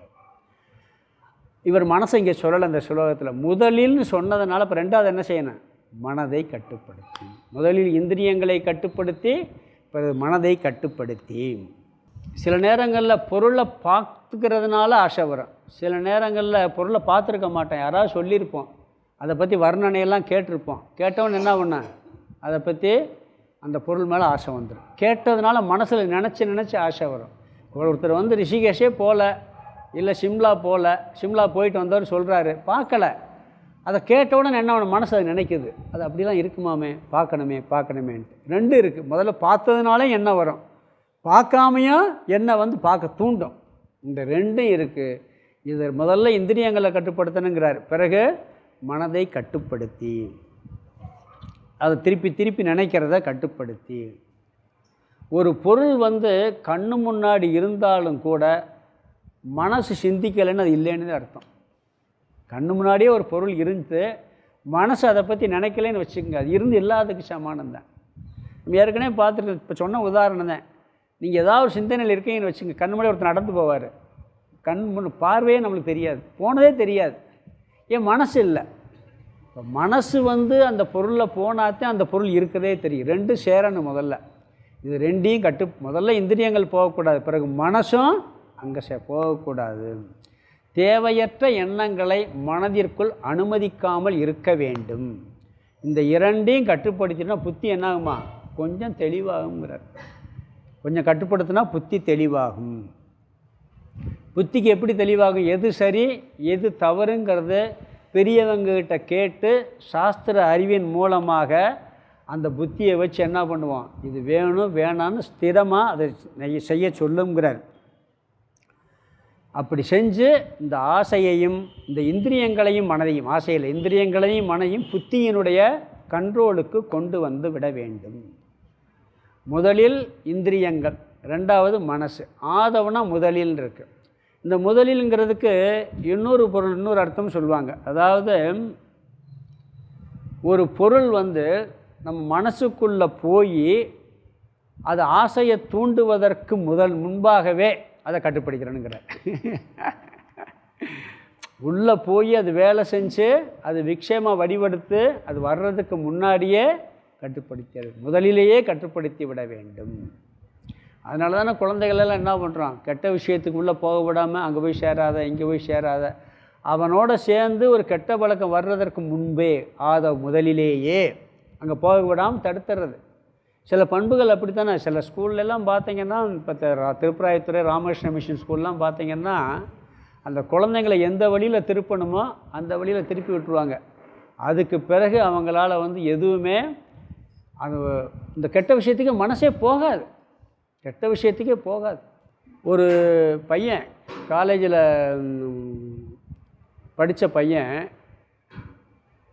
Speaker 1: இவர் மனசை இங்கே சொல்லலை இந்த சுலோகத்தில். முதலில்னு சொன்னதுனால இப்போ ரெண்டாவது என்ன செய்யணும், மனதை கட்டுப்படுத்தி. முதலில் இந்திரியங்களை கட்டுப்படுத்தி பிறகு மனதை கட்டுப்படுத்தி. சில நேரங்களில் பொருளை பார்த்துக்கிறதுனால ஆசை வரும், சில நேரங்களில் பொருளை பார்த்துருக்க மாட்டேன், யாராவது சொல்லியிருப்போம், அதை பற்றி வர்ணனையெல்லாம் கேட்டிருப்போம், கேட்டவன் என்ன பண்ண, அதை பற்றி அந்த பொருள் மேலே ஆசை வந்துடும். கேட்டதுனால மனசில் நினச்சி ஆசை வரும். ஒருத்தர் வந்து ரிஷிகேஷே போகல, இல்லை சிம்லா போகல, சிம்லா போயிட்டு வந்தவர் சொல்கிறாரு, பார்க்கல. அதை கேட்ட உடனே என்ன அவன் மனசு அதை நினைக்குது, அது அப்படிலாம் இருக்குமாமே, பார்க்கணுமேன்ட்டு. ரெண்டு இருக்குது. முதல்ல பார்த்ததுனாலே எண்ணம் வரும், பார்க்காமையும் எண்ணெய் வந்து பார்க்க தூண்டும். இந்த ரெண்டும் இருக்குது. இது முதல்ல இந்திரியங்களை கட்டுப்படுத்தணுங்கிறார். பிறகு மனதை கட்டுப்படுத்தி, அதை திருப்பி நினைக்கிறத கட்டுப்படுத்தி. ஒரு பொருள் வந்து கண்ணு முன்னாடி இருந்தாலும் கூட மனசு சிந்திக்கலைன்னு அது இல்லைன்னு அர்த்தம். கண்ணு முன்னாடியே ஒரு பொருள் இருந்து மனசு அதை பற்றி நினைக்கலைன்னு வச்சுக்கோங்க, அது இருந்து இல்லாததுக்கு சமானம் தான். நம்ம ஏற்கனவே பார்த்துட்டு இப்போ சொன்ன உதாரணம் தான். நீங்கள் ஏதாவது ஒரு சிந்தனையில் இருக்கீங்கன்னு வச்சுங்க, கண் முன்னாடி ஒருத்தர் நடந்து போவார், கண் பார்வையே நம்மளுக்கு தெரியாது, போனதே தெரியாது, ஏன் மனசு இல்லை. இப்போ மனசு வந்து அந்த பொருளில் போனாத்தான் அந்த பொருள் இருக்கிறதே தெரியும். ரெண்டும் சேரணும் முதல்ல. இது ரெண்டையும் முதல்ல இந்திரியங்கள் போகக்கூடாது, பிறகு மனசும் அங்கே போகக்கூடாது. தேவையற்ற எண்ணங்களை மனதிற்குள் அனுமதிக்காமல் இருக்க வேண்டும். இந்த இரண்டையும் கட்டுப்படுத்தினா புத்தி என்னாகுமா, கொஞ்சம் தெளிவாகுங்கிறார். கொஞ்சம் கட்டுப்படுத்தினா புத்தி தெளிவாகும். புத்திக்கு எப்படி தெளிவாகும், எது சரி எது தவறுங்கிறது பெரியவங்ககிட்ட கேட்டு சாஸ்திர அறிவின் மூலமாக அந்த புத்தியை வச்சு என்ன பண்ணுவோம், இது வேணும் வேணான்னு ஸ்திரமாக அதை செய்ய சொல்லுங்கிறார். அப்படி செஞ்சு இந்த ஆசையையும் இந்த இந்திரியங்களையும் மனதையும், ஆசையில் இந்திரியங்களையும் மனையும் புத்தியினுடைய கண்ட்ரோலுக்கு கொண்டு வந்து விட வேண்டும். முதலில் இந்திரியங்கள், ரெண்டாவது மனசு. ஆதவனா முதலில் இருக்குது. இந்த முதலில்ங்கிறதுக்கு இன்னொரு அர்த்தம் சொல்லுவாங்க. அதாவது ஒரு பொருள் வந்து நம்ம மனசுக்குள்ளே போய் அது ஆசையை தூண்டுவதற்கு முன்பாகவே அதை கட்டுப்படுத்திக்கிறனுங்கிற. உள்ளே போய் அது வேலை செஞ்சு அது விக்ஷேமாக வடிவெடுத்து அது வர்றதுக்கு முன்னாடியே கட்டுப்படுத்தியது, முதலிலேயே கட்டுப்படுத்தி விட வேண்டும். அதனால தானே குழந்தைகளெல்லாம் என்ன பண்ணுறான், கெட்ட விஷயத்துக்குள்ளே போக விடாமல் அங்கே போய் சேராத இங்கே போய் சேராத, அவனோட சேர்ந்து ஒரு கெட்ட பழக்கம் வர்றதற்கு முன்பே முதலிலேயே அங்கே போக விடாமல் தடுத்துறது. சில பண்புகள் அப்படித்தானே. சில ஸ்கூல்லலாம் பார்த்திங்கன்னா, இப்போ திருப்பராயத்துறை ராமகிருஷ்ண மிஷன் ஸ்கூல்லாம் பார்த்திங்கன்னா, அந்த குழந்தைங்களை எந்த வழியில் திருப்பணுமோ அந்த வழியில் திருப்பி விட்டுருவாங்க. அதுக்கு பிறகு அவங்களால வந்து எதுவுமே அது இந்த கெட்ட விஷயத்துக்கு மனசே போகாது, கெட்ட விஷயத்துக்கே போகாது. ஒரு பையன் காலேஜில் படித்த பையன்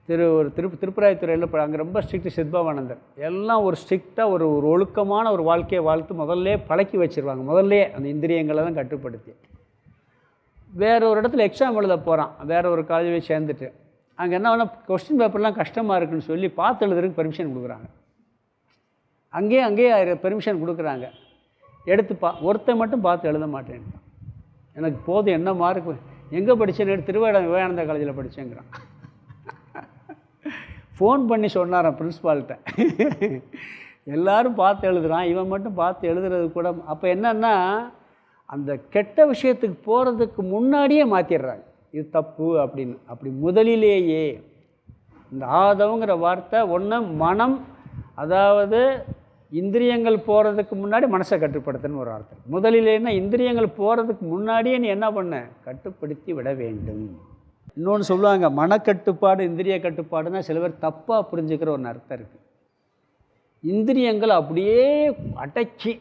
Speaker 1: திருப்பராயத்துறையில் அங்கே ரொம்ப ஸ்ட்ரிக்ட்டு சித்பவானந்தர். எல்லாம் ஒரு ஸ்ட்ரிக்டாக ஒரு ஒழுக்கமான ஒரு வாழ்க்கையை வாழ்த்து முதல்ல பழக்கி வச்சுருவாங்க. முதல்ல அந்த இந்திரியங்களை தான் கட்டுப்படுத்தி. வேறு ஒரு இடத்துல எக்ஸாம் எழுத போகிறான், வேறு ஒரு காலேஜில் சேர்ந்துட்டு. அங்கே என்ன வேணால் கொஸ்டின் பேப்பர்லாம் கஷ்டமாக இருக்குன்னு சொல்லி பார்த்து எழுதுறதுக்கு பெர்மிஷன் கொடுக்குறாங்க. அங்கேயே பெர்மிஷன் கொடுக்குறாங்க. ஒருத்தன் மட்டும் பார்த்து எழுத மாட்டேன்ட்டான். எனக்கு போதும் என்ன மார்க், எங்கே படித்தேன்னு விவேகானந்தா காலேஜில் படித்தேங்கிறான். ஃபோன் பண்ணி சொன்னாரான் பிரின்ஸ்பால்கிட்ட, எல்லோரும் பார்த்து எழுதுகிறான், இவன் மட்டும் பார்த்து எழுதுறது கூட. அப்போ என்னென்னா அந்த கெட்ட விஷயத்துக்கு போகிறதுக்கு முன்னாடியே மாற்றிடுறாங்க, இது தப்பு அப்படின்னு. அப்படி முதலிலேயே இந்த ஆதவங்கிற வார்த்தை ஒன்று மனம், அதாவது இந்திரியங்கள் போகிறதுக்கு முன்னாடி மனசை கட்டுப்படுத்தணும்னு ஒரு அர்த்தம். முதலிலேன்னா இந்திரியங்கள் போகிறதுக்கு முன்னாடியே நீ என்ன பண்ண, கட்டுப்படுத்தி விட வேண்டும். இன்னொன்று சொல்லுவாங்க, மனக்கட்டுப்பாடு இந்திரிய கட்டுப்பாடுன்னா சில பேர் தப்பாக புரிஞ்சுக்கிற ஒரு அர்த்தம் இருக்குது. இந்திரியங்கள் அப்படியே அடக்கி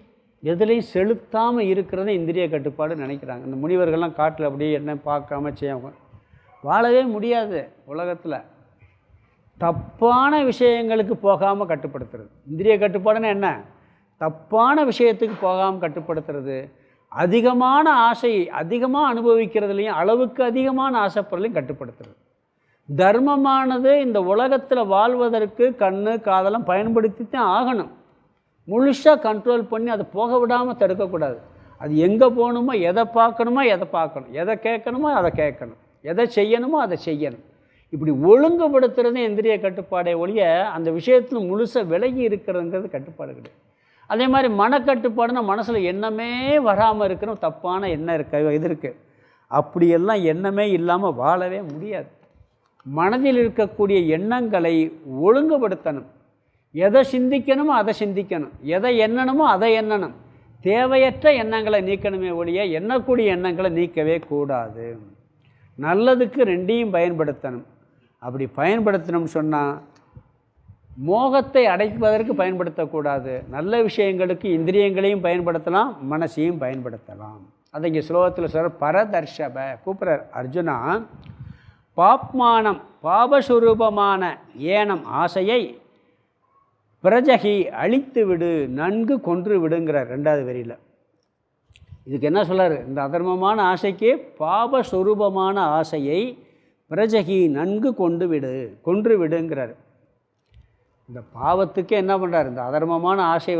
Speaker 1: எதுலேயும் செலுத்தாமல் இருக்கிறத இந்திரிய கட்டுப்பாடு நினைக்கிறாங்க. இந்த முனிவர்கள்லாம் காட்டில் அப்படியே என்ன பார்க்காம செய்ய வாழவே முடியாது உலகத்தில். தப்பான விஷயங்களுக்கு போகாமல் கட்டுப்படுத்துறது இந்திரிய கட்டுப்பாடுன்னா என்ன, தப்பான விஷயத்துக்கு போகாமல் கட்டுப்படுத்துறது. அதிகமான ஆசை அதிகமாக அனுபவிக்கிறதுலையும் அளவுக்கு அதிகமான ஆசைப்பொருளையும் கட்டுப்படுத்துறது. தர்மமானது இந்த உலகத்தில் வாழ்வதற்கு கண்ணு காதெல்லாம் பயன்படுத்தித்தான் ஆகணும். முழுசாக கண்ட்ரோல் பண்ணி அதை போக விடாமல் தடுக்கக்கூடாது. அது எங்கே போகணுமோ, எதை பார்க்கணுமோ எதை பார்க்கணும், எதை கேட்கணுமோ அதை கேட்கணும், எதை செய்யணுமோ அதை செய்யணும். இப்படி ஒழுங்குபடுத்துறது இந்திரிய கட்டுப்பாடை ஒழிய அந்த விஷயத்தில் முழுசாக விலகி இருக்கிறதுங்கிறது கட்டுப்பாடு கிடையாது. அதே மாதிரி மனக்கட்டுப்பாடுனா மனசில் எண்ணமே வராமல் இருக்கிற தப்பான எண்ணம் இது இருக்குது. அப்படியெல்லாம் எண்ணமே இல்லாமல் வாழவே முடியாது. மனதில் இருக்கக்கூடிய எண்ணங்களை ஒழுங்குபடுத்தணும். எதை சிந்திக்கணுமோ அதை சிந்திக்கணும், எதை எண்ணணுமோ அதை எண்ணணும். தேவையற்ற எண்ணங்களை நீக்கணுமே ஒழிய எண்ணக்கூடிய எண்ணங்களை நீக்கவே கூடாது. நல்லதுக்கு ரெண்டையும் பயன்படுத்தணும். அப்படி பயன்படுத்தணும்னு சொன்னால் மோகத்தை அடைப்பதற்கு பயன்படுத்தக்கூடாது. நல்ல விஷயங்களுக்கு இந்திரியங்களையும் பயன்படுத்தலாம், மனசையும் பயன்படுத்தலாம். அதை இங்கே ஸ்லோகத்தில் சொல்கிற பரதர்ஷப கூப்பிட்றார் அர்ஜுனா. பாப்மானம் பாபஸ்வரூபமான ஏனம் ஆசையை பிரஜகி அழித்து விடு, நன்கு கொன்று விடுங்கிறார் 2வது வரியில். இதுக்கு என்ன சொல்கிறார்? இந்த அதர்மமான ஆசைக்கு பாபஸ்வரூபமான ஆசையை பிரஜகி நன்கு கொன்று விடுங்கிறார். இந்த பாவத்துக்கு என்ன பண்ணுறார்? இந்த அதர்மமான ஆசை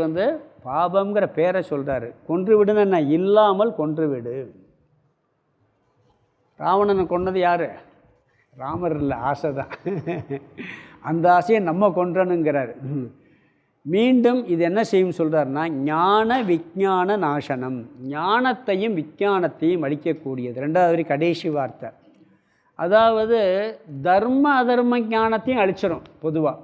Speaker 1: பாபங்கிற பேரை சொல்கிறாரு. கொன்று விடுன்னு என்ன? இல்லாமல் கொன்று விடு. ராவணனை கொன்னது யார்? ராமர் இல்லை, ஆசை தான். அந்த ஆசையை நம்ம கொன்றணுங்கிறார். மீண்டும் இது என்ன செய்யும் சொல்கிறாருன்னா, ஞான விஞ்ஞான நாசனம், ஞானத்தையும் விஞ்ஞானத்தையும் அழிக்கக்கூடியது. 2வது வரி கடைசி வார்த்தை. அதாவது தர்ம அதர்ம ஞானத்தையும் அழிச்சிடும் பொதுவாக.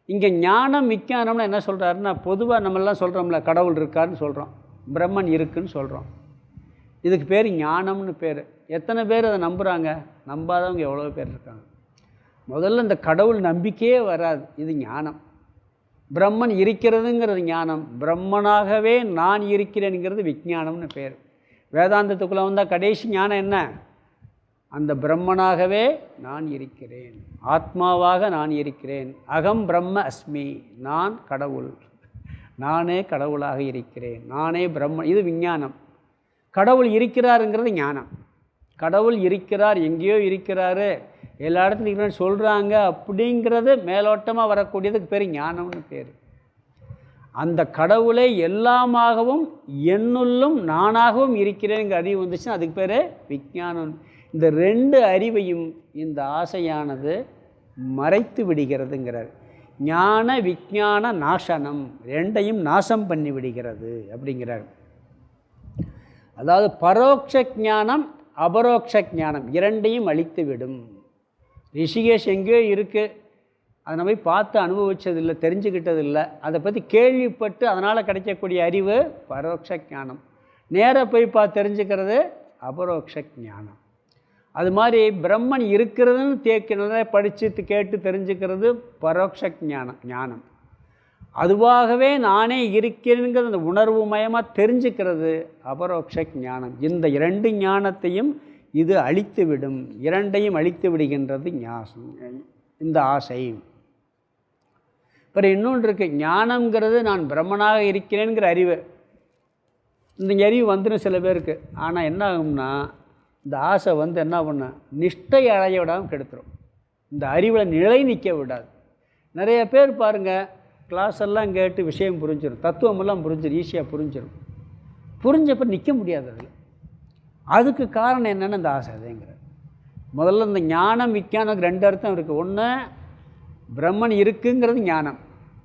Speaker 1: இங்கே ஞானம் விஞ்ஞானம்னு என்ன சொல்கிறாருன்னா, பொதுவாக நம்மெல்லாம் சொல்கிறோம்ல, கடவுள் இருக்காருன்னு சொல்கிறோம், பிரம்மன் இருக்குன்னு சொல்கிறோம். இதுக்கு பேர் ஞானம்னு பேர். எத்தனை பேர் அதை நம்புகிறாங்க? நம்பாதவங்க எவ்வளோ பேர் இருக்காங்க. முதல்ல இந்த கடவுள் நம்பிக்கையே வராது. இது ஞானம். பிரம்மன் இருக்கிறதுங்கிறது ஞானம். பிரம்மனாகவே நான் இருக்கிறேனுங்கிறது விஞ்ஞானம்னு பேர். வேதாந்தத்துக்குள்ளே வந்தால் கடைசி ஞானம் என்ன? அந்த பிரம்மனாகவே நான் இருக்கிறேன், ஆத்மாவாக நான் இருக்கிறேன். அகம் பிரம்ம அஸ்மி, நான் கடவுள், நானே கடவுளாக இருக்கிறேன், நானே பிரம்ம. இது விஞ்ஞானம். கடவுள் இருக்கிறாருங்கிறது ஞானம். கடவுள் இருக்கிறார், எங்கேயோ இருக்கிறாரு, எல்லா இடத்துலையும் இருக்கிறான்னு சொல்கிறாங்க அப்படிங்கிறது மேலோட்டமாக வரக்கூடியதுக்கு பேர் ஞானம்னு பேர். அந்த கடவுளை எல்லாமாகவும் என்னுள்ளும் நானாகவும் இருக்கிறேங்கிற அறிவு வந்துச்சுன்னா அதுக்கு பேர் விஞ்ஞானம். இந்த 2 அறிவையும் இந்த ஆசையானது மறைத்து விடுகிறதுங்கிறார். ஞான விஞ்ஞான நாசனம், 2ஐயும் நாசம் பண்ணி விடுகிறது அப்படிங்கிறார். அதாவது பரோட்ச ஞானம் அபரோக்ஷ ஞானம் 2ஐயும் அழித்து விடும். ரிஷிகேஷ் எங்கேயோ இருக்குது, அதை நம்ம போய் பார்த்து அனுபவித்ததில்லை, தெரிஞ்சுக்கிட்டதில்லை. அதை பற்றி கேள்விப்பட்டு அதனால் கிடைக்கக்கூடிய அறிவு பரோட்ச ஞானம். நேராக போய் தெரிஞ்சுக்கிறது அபரோக்ஷ ஞானம். அது மாதிரி பிரம்மன் இருக்கிறதுன்னு நிறைய படித்து கேட்டு தெரிஞ்சுக்கிறது பரோட்ச ஞானம். அதுவாகவே நானே இருக்கிறேங்கிற அந்த உணர்வு மயமாக தெரிஞ்சுக்கிறது அபரோக்ஷ ஞானம். இந்த 2 ஞானத்தையும் இது அழித்துவிடும். 2ஐயும் அழித்து விடுகின்றது இந்த ஆசை. அப்புறம் இன்னொன்று இருக்குது, ஞானம்ங்கிறது நான் பிரம்மனாக இருக்கிறேங்கிற அறிவு. இந்த அறிவு வந்துடும் சில பேருக்கு. ஆனால் என்ன ஆகும்னா, இந்த ஆசை என்ன பண்ண நிஷ்டை அடைய விடாமல் கெடுத்துரும். இந்த அறிவில் நிலை நிற்க விடாது. நிறைய பேர் பாருங்கள், கிளாஸ் எல்லாம் கேட்டு விஷயம் புரிஞ்சிடும், தத்துவமெல்லாம் புரிஞ்சிடும், ஈஸியாக புரிஞ்சிடும். புரிஞ்சப்போ நிற்க முடியாது அதில். அதுக்கு காரணம் என்னென்னு இந்த ஆசை அதேங்கிறார். முதல்ல இந்த ஞானம் விஞ்ஞானம் 2 அர்த்தம் இருக்குது. ஒன்று பிரம்மன் இருக்குங்கிறது ஞானம்,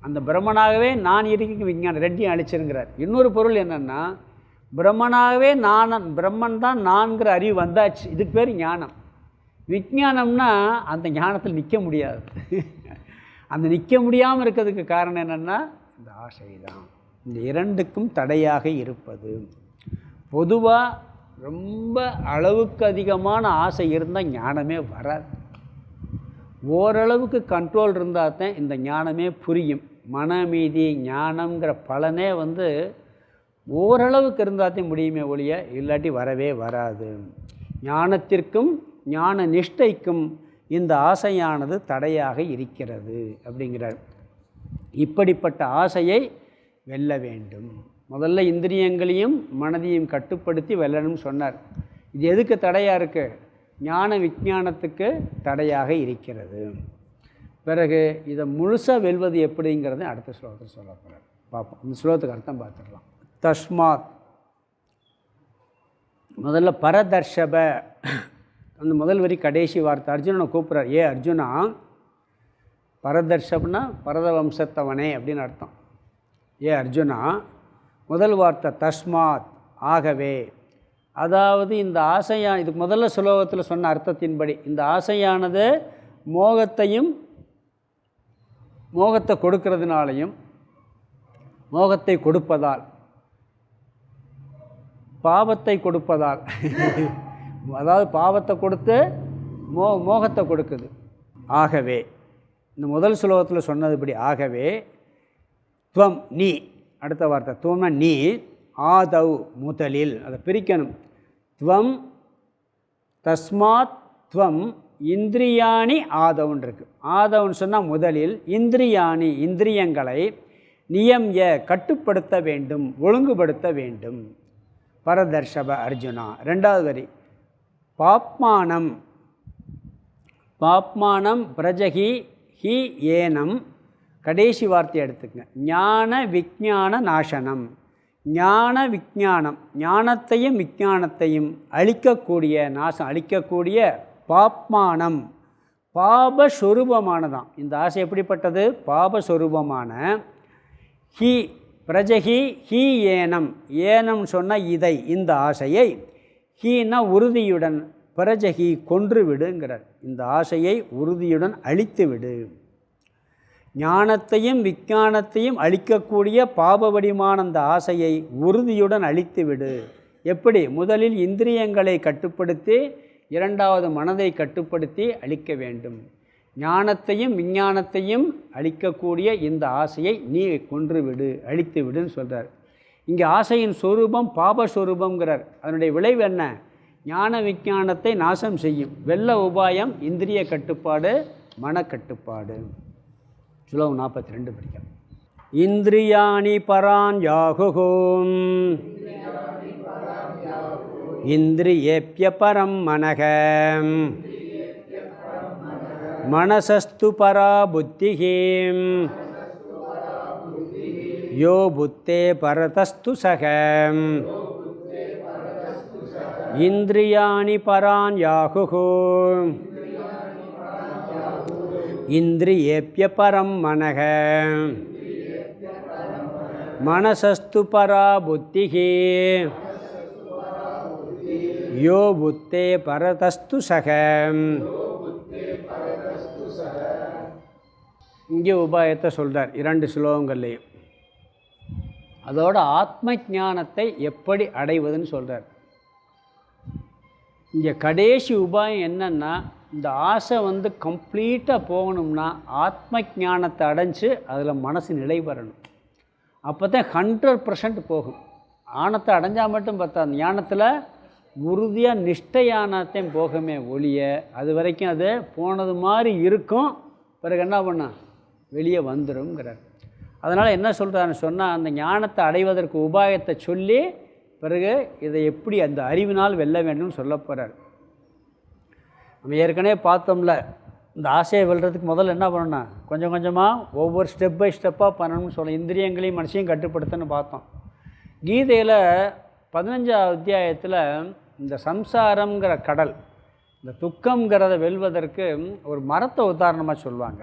Speaker 1: அந்த பிரம்மனாகவே நான் இருக்கு விஞ்ஞானம், 2ஐயும் அழிச்சிருங்கிறார். இன்னொரு பொருள் என்னென்னா, பிரம்மனாகவே பிரம்மன் தான் நான்கிற அறிவு வந்தாச்சு, இதுக்கு பேர் ஞானம். விஞ்ஞானம்னா அந்த ஞானத்தில் நிற்க முடியாது. அந்த நிற்க முடியாமல் இருக்கிறதுக்கு காரணம் என்னென்னா இந்த ஆசை தான். இந்த 2க்கும் தடையாக இருப்பது. பொதுவாக ரொம்ப அளவுக்கு அதிகமான ஆசை இருந்தால் ஞானமே வராது. ஓரளவுக்கு கண்ட்ரோல் இருந்தால் தான் இந்த ஞானமே புரியும். மன அமைதி ஞானங்கிற பலனே ஓரளவுக்கு இருந்தால்தான் முடியுமே ஒழிய இல்லாட்டி வரவே வராது. ஞானத்திற்கும் ஞான நிஷ்டைக்கும் இந்த ஆசையானது தடையாக இருக்கிறது அப்படிங்கிறார். இப்படிப்பட்ட ஆசையை வெல்ல வேண்டும். முதல்ல இந்திரியங்களையும் மனதையும் கட்டுப்படுத்தி வெல்லணும்னு சொன்னார். இது எதுக்கு தடையாக இருக்குது? ஞான விஞ்ஞானத்துக்கு தடையாக இருக்கிறது. பிறகு இதை முழுசாக வெல்வது எப்படிங்கிறத அடுத்த ஸ்லோகத்தில் சொல்ல போகிறார். பார்ப்போம். இந்த ஸ்லோகத்துக்கு அர்த்தம் பார்த்துடலாம். தஸ்மாத், முதல்ல பரதர்ஷப, அந்த முதல் வரி கடைசி வார்த்தை. அர்ஜுனனை கூப்பிட்றார். ஏ அர்ஜுனா, பரதர்ஷப்னா பரத வம்சத்தவனே அப்படின்னு அர்த்தம். ஏ அர்ஜுனா, முதல் வார்த்தை தஸ்மாத், ஆகவே. அதாவது இந்த இதுக்கு முதல்ல ஸ்லோகத்தில் சொன்ன அர்த்தத்தின்படி இந்த ஆசையானது மோகத்தை கொடுக்கறதுனாலையும் மோகத்தை கொடுப்பதால் பாவத்தை கொடுப்பதால் அதாவது பாவத்தை கொடுத்து மோகத்தை கொடுக்குது. ஆகவே இந்த முதல் ஸ்லோகத்தில் சொன்னதுபடி ஆகவே துவம் நீ, அடுத்த வார்த்தை துவம்னா நீ, ஆதவ் முதலில், அதை பிரிக்கணும். துவம் தஸ்மாத் துவம் இந்திரியாணி ஆதவன் இருக்கு. ஆதவன் சொன்னால் முதலில், இந்திரியாணி இந்திரியங்களை, நியம்ய கட்டுப்படுத்த வேண்டும், ஒழுங்குபடுத்த வேண்டும். பரதர்ஷப அர்ஜுனா. ரெண்டாவது வரி பாப்மானம், பாப்மானம் பிரஜகி ஹி ஏனம், கடைசி வார்த்தையை எடுத்துக்கங்க. ஞான விஞ்ஞான நாசனம், ஞான விஞ்ஞானம், ஞானத்தையும் விஞ்ஞானத்தையும் அழிக்கக்கூடிய, நாசம் அழிக்கக்கூடிய பாப்மானம், பாபஸ்வரூபமானதான் இந்த ஆசை. எப்படிப்பட்டது? பாபஸ்வரூபமான. ஹி பிரஜகி ஹி ஏனம், ஏனம் சொன்னால் இதை, இந்த ஆசையை, ஹீனா உறுதியுடன், பிரஜகி கொன்று விடுங்கிறார். இந்த ஆசையை உறுதியுடன் அழித்து விடு. ஞானத்தையும் விஞ்ஞானத்தையும் அழிக்கக்கூடிய பாபவடிமான அந்த ஆசையை உறுதியுடன் அழித்து விடு. எப்படி? முதலில் இந்திரியங்களை கட்டுப்படுத்தி, இரண்டாவது மனதை கட்டுப்படுத்தி அழிக்க வேண்டும். ஞானத்தையும் விஞ்ஞானத்தையும் அழிக்கக்கூடிய இந்த ஆசையை நீ கொன்று விடு, அழித்து விடுன்னு சொல்கிறார். இங்கே ஆசையின் சொரூபம் பாபஸ்வரூபங்கிறார். அதனுடைய விளைவு என்ன? ஞான விஞ்ஞானத்தை நாசம் செய்யும். வெல்ல உபாயம் இந்திரிய கட்டுப்பாடு, மனக்கட்டுப்பாடு. ஸ்லோகம் 42 படிக்கலாம். இந்திரியாணி பரான் யாகுகோம் இந்திரியேப்ய பரம் மனகம் மனசஸ்து பரா புத்திஹீம் யோ புத்தே பரதஸ்து சகம் இந்திரியாணி பரான் யாகுஹு இந்திரியேப்ய பரம் மனக மனசஸ்து பரா புத்திஹி யோ புத்தே பரதஸ்து சகம். இங்கே உபாயத்தை சொல்கிறார் 2 ஸ்லோகங்கள்லையும். அதோட ஆத்ம ஞானத்தை எப்படி அடைவதுன்னு சொல்கிறார். இங்கே கடைசி உபாயம் என்னென்னா, இந்த ஆசை கம்ப்ளீட்டாக போகணும்னா ஆத்ம ஞானத்தை அடைஞ்சு அதில் மனசு நிலை வரணும். அப்போ தான் 100% போகும். ஆனத்தை அடைஞ்சால் மட்டும் பத்தாது, ஞானத்தில் உறுதியாக நிஷ்டையானத்தையும் போகமே ஒழிய, அது வரைக்கும் அது போனது மாதிரி இருக்கும். பிறகு என்ன பண்ண வெளியே வந்துடும்ங்கிறார். அதனால் என்ன சொல்கிறான்னு சொன்னால், அந்த ஞானத்தை அடைவதற்கு உபாயத்தை சொல்லி பிறகு இதை எப்படி அந்த அறிவினால் வெல்ல வேண்டும்னு சொல்ல போகிறார். நம்ம ஏற்கனவே பார்த்தோம்ல, இந்த ஆசையை வெல்றதுக்கு முதல்ல என்ன பண்ணணும்னா கொஞ்சம் கொஞ்சமாக ஒவ்வொரு ஸ்டெப் பை ஸ்டெப்பாக பண்ணணும்னு சொல்ல, இந்திரியங்களையும் மனசையும் கட்டுப்படுத்தன்னு பார்த்தோம். கீதையில் 15ஆவது அத்தியாயத்தில் இந்த சம்சாரங்கிற கடல், இந்த துக்கங்கிறத வெல்வதற்கு ஒரு மரத்தை உதாரணமாக சொல்லுவாங்க.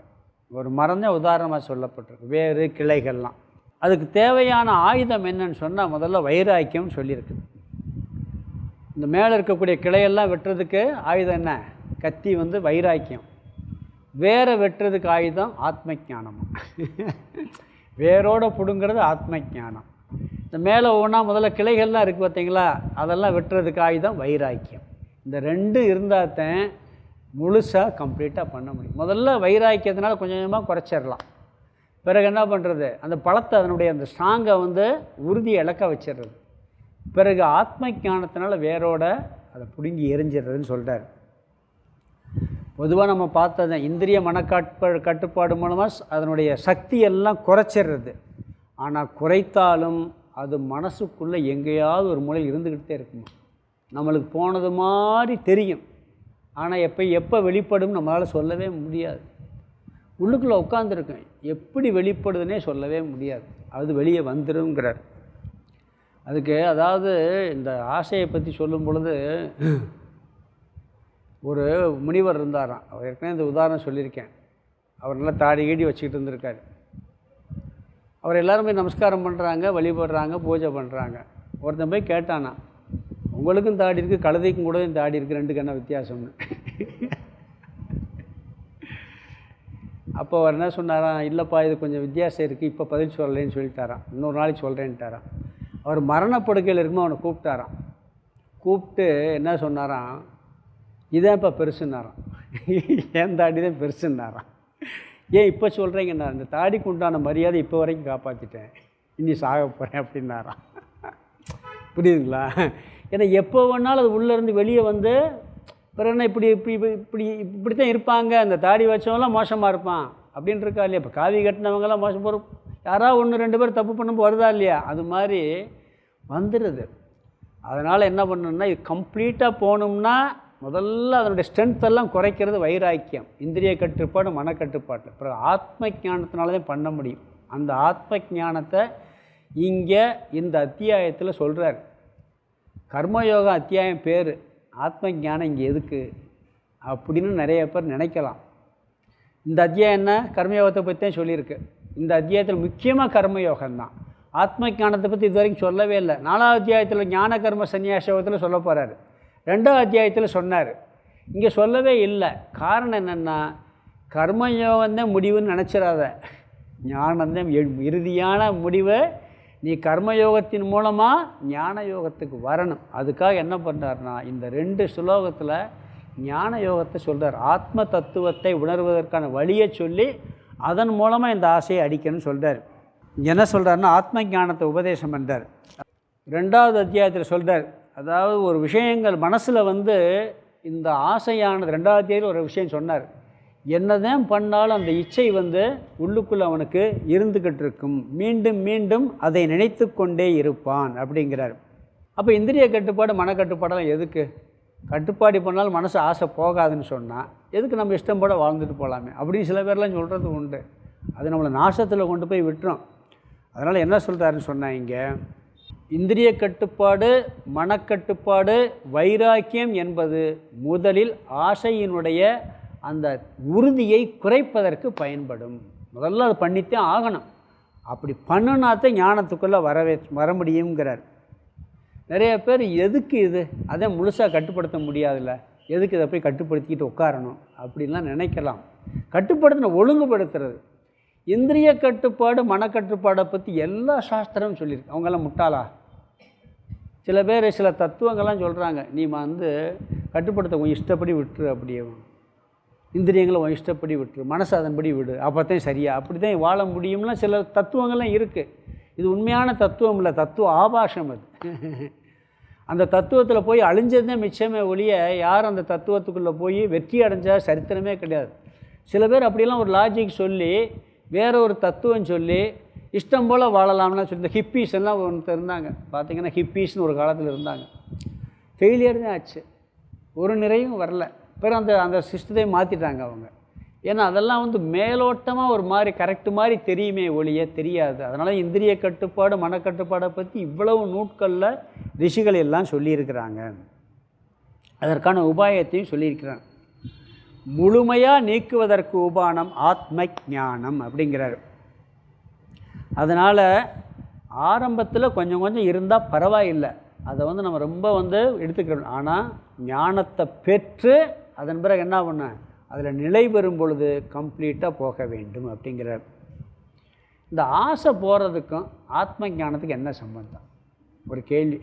Speaker 1: ஒரு மரம் தான் உதாரணமாக சொல்லப்பட்டிருக்கு, வேறு கிளைகள்லாம். அதுக்கு தேவையான ஆயுதம் என்னன்னு சொன்னால் முதல்ல வைராக்கியம்னு சொல்லியிருக்கு. இந்த மேலே இருக்கக்கூடிய கிளையெல்லாம் வெட்டுறதுக்கு ஆயுதம் என்ன? கத்தி வைராக்கியம். வேரை வெட்டுறதுக்கு ஆயுதம் ஆத்ம ஞானம். வேரோடு பிடுங்கிறது ஆத்ம ஞானம். இந்த மேலே ஒவ்வொன்றா முதல்ல கிளைகள்லாம் இருக்குது பார்த்தீங்களா, அதெல்லாம் வெட்டுறதுக்கு ஆயுதம் வைராக்கியம். இந்த 2 இருந்தால் தான் முழுசாக கம்ப்ளீட்டாக பண்ண முடியும். முதல்ல வைராக்கியத்தினால கொஞ்சம் கொஞ்சமாக குறைச்சிடலாம். பிறகு என்ன பண்ணுறது, அந்த பழத்தை அதனுடைய அந்த ஸ்ட்ராங்கை உறுதியை இழக்க வச்சிடுறது. பிறகு ஆத்ம ஞானத்தினால வேரோட அதை பிடுங்கி எரிஞ்சிடுறதுன்னு சொல்கிறார். பொதுவாக நம்ம பார்த்தது இந்திரிய கட்டுப்பாடு மூலமாக அதனுடைய சக்தியெல்லாம் குறைச்சிடுறது. ஆனால் குறைத்தாலும் அது மனசுக்குள்ளே எங்கேயாவது ஒரு மூலையில் இருந்துக்கிட்டே இருக்குமா, நம்மளுக்கு போனது மாதிரி தெரியும். ஆனால் எப்போ வெளிப்படும் நம்மளால் சொல்லவே முடியாது. உள்ளுக்குள்ளே உட்காந்துருக்கேன், எப்படி வெளிப்படுதுன்னே சொல்லவே முடியாது. அது வெளியே வந்துடுங்கிறார். அதுக்கு அதாவது இந்த ஆசையை பற்றி சொல்லும் பொழுது ஒரு முனிவர் இருந்தாராம். அவர் ஏற்கனவே இந்த உதாரணம் சொல்லியிருக்கேன். அவர் நல்லா தாடி கீடி வச்சுக்கிட்டு இருந்திருக்காரு. அவர் எல்லாருமே நமஸ்காரம் பண்ணுறாங்க, வழிபடுறாங்க, பூஜை பண்ணுறாங்க. ஒருத்தன் போய் கேட்டானா, உங்களுக்கும் தாடி இருக்குது, கழுதைக்கும் கூட தாடி இருக்குது, 2க்கு என்ன வித்தியாசம்னு. அப்போ அவர் என்ன சொன்னாராம், இல்லைப்பா இது கொஞ்சம் வித்தியாசம் இருக்குது, இப்போ பதில் சொல்லலைன்னு சொல்லிட்டாராம். இன்னொரு நாளைக்கு சொல்கிறேன்ட்டாராம். அவர் மரணப்படுக்கையில் இருக்கும்போது அவனை கூப்பிட்டாராம். கூப்பிட்டு என்ன சொன்னாராம், இதான் இப்போ பெருசுன்னாராம். என் தாடி தான் பெருசுன்னாராம். ஏன் இப்போ சொல்கிறீங்கண்ணா, இந்த தாடிக்கு உண்டான மரியாதை இப்போ வரைக்கும் காப்பாற்றிட்டேன், இனி சாக போகிறேன் அப்படின்னாராம். புரியுதுங்களா? ஏன்னா எப்போ வேணாலும் அது உள்ளேருந்து வெளியே வந்து பிறகு என்ன இப்படி இப்படி இப்படி தான் இருப்பாங்க, அந்த தாடி வச்சவங்களாம் மோசமாக இருப்பான் அப்படின்னு இருக்கா இல்லையா? இப்போ காவி கட்டினவங்களாம் மோசம் போகிற யாராவது 1-2 பேர் தப்பு பண்ணும்போது வருதா இல்லையா? அது மாதிரி வந்துடுது. அதனால் என்ன பண்ணணும்னா, இது கம்ப்ளீட்டாக போகணும்னா முதல்ல அதனுடைய ஸ்ட்ரென்த்தெல்லாம் குறைக்கிறது வைராக்கியம், இந்திரிய கட்டுப்பாடு, மனக்கட்டுப்பாட்டு. அப்புறம் ஆத்ம ஞானத்தினால தான் பண்ண முடியும். அந்த ஆத்ம ஞானத்தை இங்கே இந்த அத்தியாயத்தில் சொல்கிறார். கர்மயோக அத்தியாயம் பேர், ஆத்ம ஞானம் இங்கே எதுக்கு அப்படின்னு நிறைய பேர் நினைக்கலாம். இந்த அத்தியாயம் என்ன, கர்மயோகத்தை பற்றி தான் சொல்லியிருக்கு. இந்த அத்தியாயத்தில் முக்கியமாக கர்மயோகம்தான். ஆத்ம ஞானத்தை பற்றி இது வரைக்கும் சொல்லவே இல்லை. 4ஆவது அத்தியாயத்தில் ஞான கர்ம சந்நியாசத்தில் சொல்ல போகிறாரு. 2ஆவது அத்தியாயத்தில் சொன்னார், இங்கே சொல்லவே இல்லை. காரணம் என்னென்னா, கர்மயோகம்தான் முடிவுன்னு நினச்சிடாத, ஞானம்தான் இறுதியான முடிவு. நீ கர்மயோகத்தின் மூலமாக ஞான யோகத்துக்கு வரணும். அதுக்காக என்ன பண்ணுறாருனா, இந்த 2 ஸ்லோகத்தில் ஞான யோகத்தை சொல்கிறார். ஆத்ம தத்துவத்தை உணர்வதற்கான வழியை சொல்லி அதன் மூலமாக இந்த ஆசையை அடிக்கணும்னு சொல்கிறார். என்ன சொல்கிறாருன்னா, ஆத்ம ஞானத்தை உபதேசம் பண்ணுறார். 2ஆவது அத்தியாயத்தில் சொல்கிறார், அதாவது ஒரு விஷயங்கள் மனசில் வந்து இந்த ஆசையானது 2ஆவது அத்தியாயத்தில் ஒரு விஷயம் சொன்னார். என்னதான் பண்ணாலும் அந்த இச்சை வந்து உள்ளுக்குள்ளே அவனுக்கு இருந்துக்கிட்டு இருக்கும், மீண்டும் மீண்டும் அதை நினைத்து கொண்டே இருப்பான் அப்படிங்கிறார். அப்போ இந்திரிய கட்டுப்பாடு, மனக்கட்டுப்பாடெல்லாம் எதுக்கு? கட்டுப்பாடு பண்ணாலும் மனசு ஆசை போகாதுன்னு சொன்னால் எதுக்கு நம்ம இஷ்டம் போட வாழ்ந்துட்டு போகலாமே அப்படின்னு சில பேர்லாம் சொல்கிறது உண்டு. அது நம்மளை நாசத்தில் கொண்டு போய் விட்டுரும். அதனால் என்ன சொல்கிறாருன்னு சொன்னால், இங்கே இந்திரிய கட்டுப்பாடு, மனக்கட்டுப்பாடு, வைராக்கியம் என்பது முதலில் ஆசையினுடைய அந்த உறுதியை குறைப்பதற்கு பயன்படும். முதல்ல அது பண்ணித்தான் ஆகணும். அப்படி பண்ணுனாத்தான் ஞானத்துக்குள்ளே வர முடியுங்கிறார். நிறைய பேர் எதுக்கு இது, அதை முழுசாக கட்டுப்படுத்த முடியாதுல்ல, எதுக்கு இதை போய் கட்டுப்படுத்திக்கிட்டு உட்காரணும் அப்படின்லாம் நினைக்கலாம். கட்டுப்படுத்தின ஒழுங்குபடுத்துறது. இந்திரிய கட்டுப்பாடு, மனக்கட்டுப்பாடை பற்றி எல்லா சாஸ்திரமும் சொல்லியிருக்கு. அவங்கெல்லாம் முட்டாளா? சில பேர் சில தத்துவங்கள்லாம் சொல்கிறாங்க, நீ வந்து கட்டுப்படுத்த உன் இஷ்டப்படி விட்டுரு, அப்படியே இந்திரியங்களை உன் இஷ்டப்படி விட்டுரு, மனசு அதன்படி விடு, அப்போ தான் சரியா, அப்படி தான் வாழ முடியும்லாம் சில தத்துவங்கள்லாம் இருக்குது. இது உண்மையான தத்துவம் இல்லை, தத்துவ ஆபாசம் அது. அந்த தத்துவத்தில் போய் அழிஞ்சது தான் மிச்சமே ஒழிய யாரும் அந்த தத்துவத்துக்குள்ளே போய் வெற்றி அடைஞ்சால் சரித்திரமே கிடையாது. சில பேர் அப்படிலாம் ஒரு லாஜிக் சொல்லி வேறு ஒரு தத்துவம் சொல்லி இஷ்டம் போல் வாழலாம்னா சொல்லி, இந்த ஹிப்பீஸ் எல்லாம் ஒருத்தர் இருந்தாங்க பார்த்திங்கன்னா, ஹிப்பீஸ்னு ஒரு காலத்தில் இருந்தாங்க. ஃபெயிலியர் தான் ஆச்சு, ஒரு நிறைவும் வரல. பிறகு அந்த சிஸ்டத்தை மாற்றிட்டாங்க அவங்க. ஏன்னா அதெல்லாம் வந்து மேலோட்டமாக ஒரு மாதிரி கரெக்டு மாதிரி தெரியுமே ஒழிய தெரியாது. அதனால் இந்திரிய கட்டுப்பாடு, மனக்கட்டுப்பாடை பற்றி இவ்வளவு நூட்களில் ரிஷிகள் எல்லாம் சொல்லியிருக்கிறாங்க. அதற்கான உபாயத்தையும் சொல்லியிருக்கிறாங்க. முழுமையாக நீக்குவதற்கு உபானம் ஆத்ம ஞானம் அப்படிங்கிறார். அதனால் ஆரம்பத்தில் கொஞ்சம் கொஞ்சம் இருந்தால் பரவாயில்லை, அதை வந்து நம்ம ரொம்ப வந்து எடுத்துக்கிறோம். ஆனால் ஞானத்தை பெற்று அதன் பிறகு என்ன பண்ண, அதில் நிலை பெறும் பொழுது கம்ப்ளீட்டாக போக வேண்டும் அப்படிங்கிறார். இந்த ஆசை போகிறதுக்கும் ஆத்ம ஞானத்துக்கு என்ன சம்பந்தம்? ஒரு கேள்வி.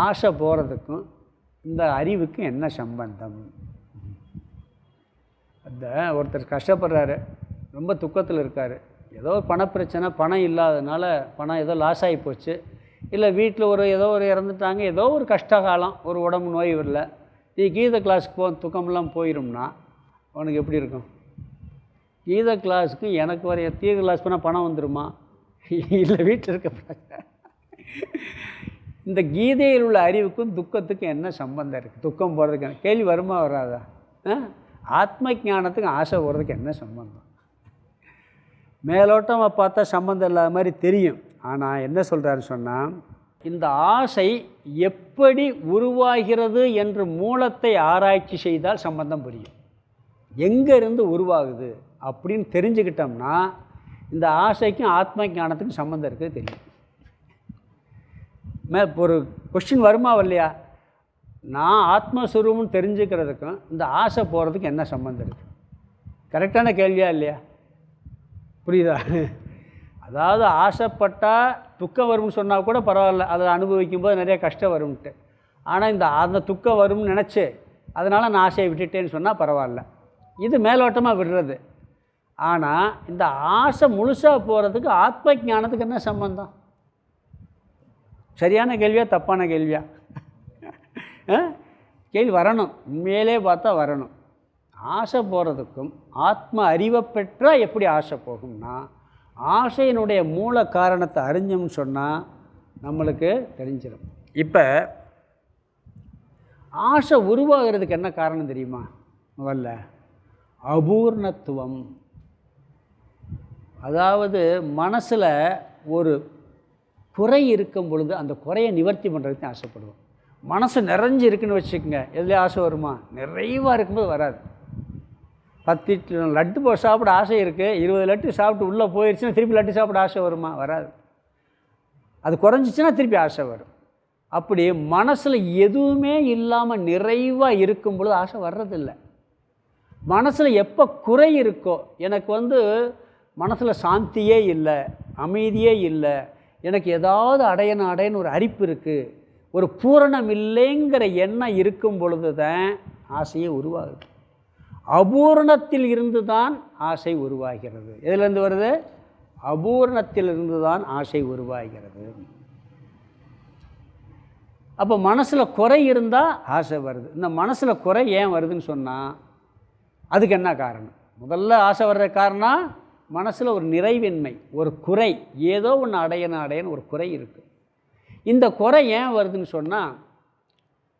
Speaker 1: ஆசை போகிறதுக்கும் இந்த அறிவுக்கும் என்ன சம்பந்தம்? அந்த ஒருத்தர் கஷ்டப்படுறாரு, ரொம்ப துக்கத்தில் இருக்கார். ஏதோ பணப்பிரச்சனை, பணம் இல்லாததுனால பணம் ஏதோ லாஸ் ஆகி போச்சு, இல்லை வீட்டில் ஏதோ ஒரு இறந்துட்டாங்க, ஏதோ ஒரு கஷ்டகாலம், ஒரு உடம்பு நோய் வரல. நீ கீத கிளாஸுக்கு துக்கமெல்லாம் போயிடும்னா உனக்கு எப்படி இருக்கும்? கீத கிளாஸுக்கு எனக்கு வரைய கீத கிளாஸ் போனால் பணம் வந்துடுமா? இல்லை வீட்டில் இருக்க. இந்த கீதையில் உள்ள அறிவுக்கும் துக்கத்துக்கும் என்ன சம்பந்தம் இருக்குது? துக்கம் போகிறதுக்கு கேள்வி வருமா வராதா? ஆத்ம ஞானத்துக்கு ஆசை போகிறதுக்கு என்ன சம்பந்தம்? மேலோட்டமாக பார்த்தா சம்பந்தம் இல்லாத மாதிரி தெரியும். ஆனால் என்ன சொல்கிறாருன்னு சொன்னால், இந்த ஆசை எப்படி உருவாகிறது என்று மூலத்தை ஆராய்ச்சி செய்தால் சம்பந்தம் புரியும். எங்கேருந்து உருவாகுது அப்படின்னு தெரிஞ்சுக்கிட்டோம்னா இந்த ஆசைக்கும் ஆத்ம ஞானத்துக்கும் சம்பந்தம் இருக்குது தெரியும். ஒரு கொஸ்டின் வருமா இல்லையா? நான் ஆத்மஸ்வரூபம்னு தெரிஞ்சுக்கிறதுக்கும் இந்த ஆசை போகிறதுக்கு என்ன சம்பந்தம் இருக்குது? கரெக்டான கேள்வியா இல்லையா? புரியுதா? அதாவது ஆசைப்பட்டால் துக்கம் வரும்னு சொன்னால் கூட பரவாயில்ல, அதை அனுபவிக்கும்போது நிறைய கஷ்டம் வரும்ன்ட்டு. ஆனால் அந்த துக்கம் வரும்னு நினச்சி அதனால் நான் ஆசையை விட்டுட்டேன்னு சொன்னால் பரவாயில்ல. இது மேலோட்டமாக விடுறது. ஆனால் இந்த ஆசை முழுசாக போகிறதுக்கு ஆத்ம ஞானத்துக்கு என்ன சம்பந்தம்? சரியான கேள்வியா தப்பான கேள்வியா? கேள்வி வரணும், உண்மையிலே பார்த்தா வரணும். ஆசை போகிறதுக்கும் ஆத்ம அறிவை பெற்றால் எப்படி ஆசை போகும்னா, ஆசையினுடைய மூல காரணத்தை அறிஞ்சோம்னு சொன்னால் நம்மளுக்கு தெரிஞ்சிடும். இப்போ ஆசை உருவாகிறதுக்கு என்ன காரணம் தெரியுமா? முதல்ல அபூர்ணத்துவம். அதாவது மனசில் ஒரு குறை இருக்கும் பொழுது அந்த குறையை நிவர்த்தி பண்ணுறதுக்கு ஆசைப்படுவோம். மனசு நிறைஞ்சு இருக்குன்னு வச்சுக்கோங்க, எதுலேயே ஆசை வருமா? நிறைவாக இருக்கும்போது வராது. 10 லட்டு சாப்பிட ஆசை இருக்குது, 20 லட்டு சாப்பிட்டு உள்ளே போயிடுச்சுன்னா திருப்பி லட்டு சாப்பிட ஆசை வருமா? வராது. அது குறைஞ்சிச்சின்னா திருப்பி ஆசை வரும். அப்படி மனசில் எதுவுமே இல்லாமல் நிறைவாக இருக்கும் பொழுது ஆசை வர்றதில்லை. மனசில் எப்போ குறை இருக்கோ, எனக்கு மனசில் சாந்தியே இல்லை, அமைதியே இல்லை, எனக்கு ஏதாவது அடையணும் ஒரு அரிப்பு இருக்குது, ஒரு பூரணம் இல்லைங்கிற எண்ணம் இருக்கும் பொழுது தான் ஆசையே உருவாகுது. அபூரணத்தில் இருந்து தான் ஆசை உருவாகிறது. எதுலேருந்து வருது? அபூரணத்தில் இருந்து தான் ஆசை உருவாகிறது. அப்போ மனசில் குறை இருந்தால் ஆசை வருது. இந்த மனசில் குறை ஏன் வருதுன்னு சொன்னால் அதுக்கு என்ன காரணம்? முதல்ல ஆசை வர்ற காரணம் மனசில் ஒரு நிறைவின்மை, ஒரு குறை, ஏதோ ஒன்று அடையணும் ஒரு குறை இருக்குது. இந்த குறை ஏன் வருதுன்னு சொன்னால்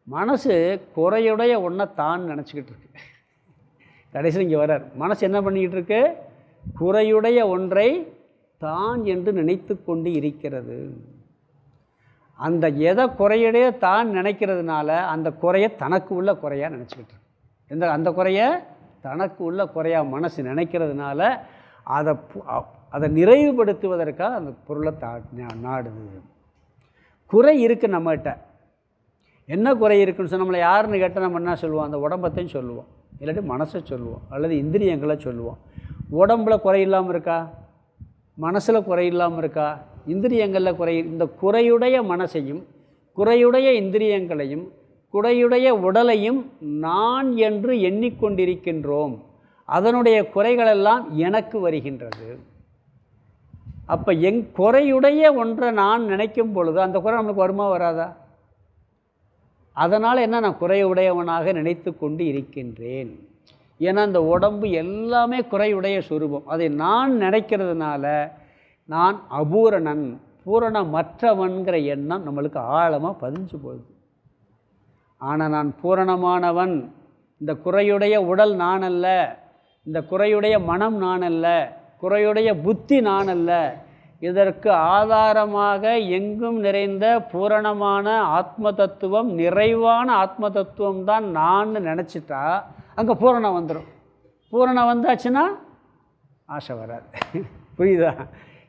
Speaker 1: மனசு குறையுடைய ஒன்றை தான் நினச்சிக்கிட்டு இருக்கு. கடைசியில் இங்கே வர்றார், மனசு என்ன பண்ணிக்கிட்டு இருக்கு? குறையுடைய ஒன்றை தான் என்று நினைத்து கொண்டு இருக்கிறது. அந்த எதை குறையுடைய தான் நினைக்கிறதுனால அந்த குறையை தனக்கு உள்ள குறையாக நினச்சிக்கிட்டு இருக்கு. அந்த குறையை தனக்கு உள்ள குறையாக மனசு நினைக்கிறதுனால அதை நிறைவுபடுத்துவதற்காக அந்த பொருளை நாடுது. குறை இருக்குது நம்மகிட்ட. என்ன குறை இருக்குன்னு சொன்னால் நம்மளை யாருன்னு கேட்டால் நம்ம என்ன சொல்லுவோம்? அந்த உடம்பத்தையும் சொல்லுவோம், இல்லாட்டி மனசை சொல்லுவோம், அல்லது இந்திரியங்களை சொல்லுவோம். உடம்பில் குறை இல்லாமல் இருக்கா? மனசில் குறை இல்லாமல் இருக்கா? இந்திரியங்களில் குறை. இந்த குறையுடைய மனசையும் குறையுடைய இந்திரியங்களையும் குறையுடைய உடலையும் நான் என்று எண்ணிக்கொண்டிருக்கின்றோம். அதனுடைய குறைகளெல்லாம் எனக்கு வருகின்றது. அப்போ குறையுடைய ஒன்றை நான் நினைக்கும் பொழுது அந்த குறை நம்மளுக்கு வருமா வராதா? அதனால் என்ன, நான் குறையுடையவனாக நினைத்து கொண்டு இருக்கின்றேன். ஏன்னா இந்த உடம்பு எல்லாமே குறையுடைய சுரூபம். அதை நான் நினைக்கிறதுனால நான் அபூரணன், பூரணமற்றவன்கிற எண்ணம் நம்மளுக்கு ஆழமாக பதிஞ்சு போகுது. ஆனால் நான் பூரணமானவன், இந்த குறையுடைய உடல் நான் அல்ல, இந்த குறையுடைய மனம் நான் அல்ல, குறையுடைய புத்தி நான் அல்ல, இதற்கு ஆதாரமாக எங்கும் நிறைந்த பூரணமான ஆத்ம தத்துவம், நிறைவான ஆத்ம தத்துவம் தான் நான் நினச்சிட்டா அங்கே பூரணம் வந்துடும். பூரணம் வந்தாச்சுன்னா ஆசை வராது. புரியுதா?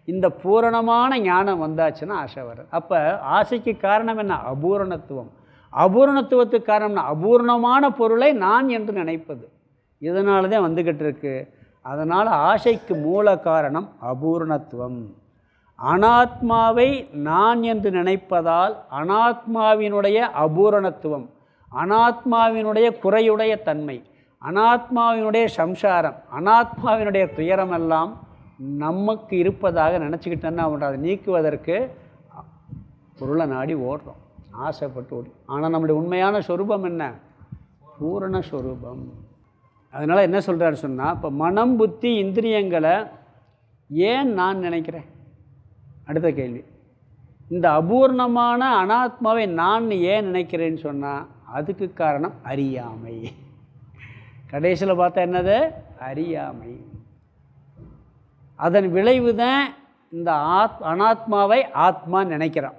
Speaker 1: இந்த பூரணமான ஞானம் வந்தாச்சுன்னா ஆசை வராது. அப்போ ஆசைக்கு காரணம் என்ன? அபூரணத்துவம். அபூரணத்துவத்துக்கு காரணம்னா அபூர்ணமான பொருளை நான் என்று நினைப்பது. இதனால தான் வந்துக்கிட்டு இருக்கு. அதனால் ஆசைக்கு மூல காரணம் அபூர்ணத்துவம். அனாத்மாவை நான் என்று நினைப்பதால் அனாத்மாவினுடைய அபூரணத்துவம், அனாத்மாவினுடைய குறையுடைய தன்மை, அனாத்மாவினுடைய சம்சாரம், அனாத்மாவினுடைய துயரமெல்லாம் நமக்கு இருப்பதாக நினச்சிக்கிட்டோன்னா அதை நீக்குவதற்கு பொருளை நாடி ஓடுறோம், ஆசைப்பட்டு ஓடுறோம். ஆனால் நம்முடைய உண்மையான ஸ்வரூபம் என்ன? பூரண ஸ்வரூபம். அதனால் என்ன சொல்கிறாரு சொன்னால், இப்போ மனம் புத்தி இந்திரியங்களை ஏன் நான் நினைக்கிறேன்? அடுத்த கேள்வி. இந்த அபூர்ணமான அனாத்மாவை நான் ஏன் நினைக்கிறேன்னு சொன்னால் அதுக்கு காரணம் அறியாமை. கடைசியில் பார்த்தா என்னது? அறியாமை. அதன் விளைவு தான் இந்த அனாத்மாவை ஆத்மா நினைக்கிறான்.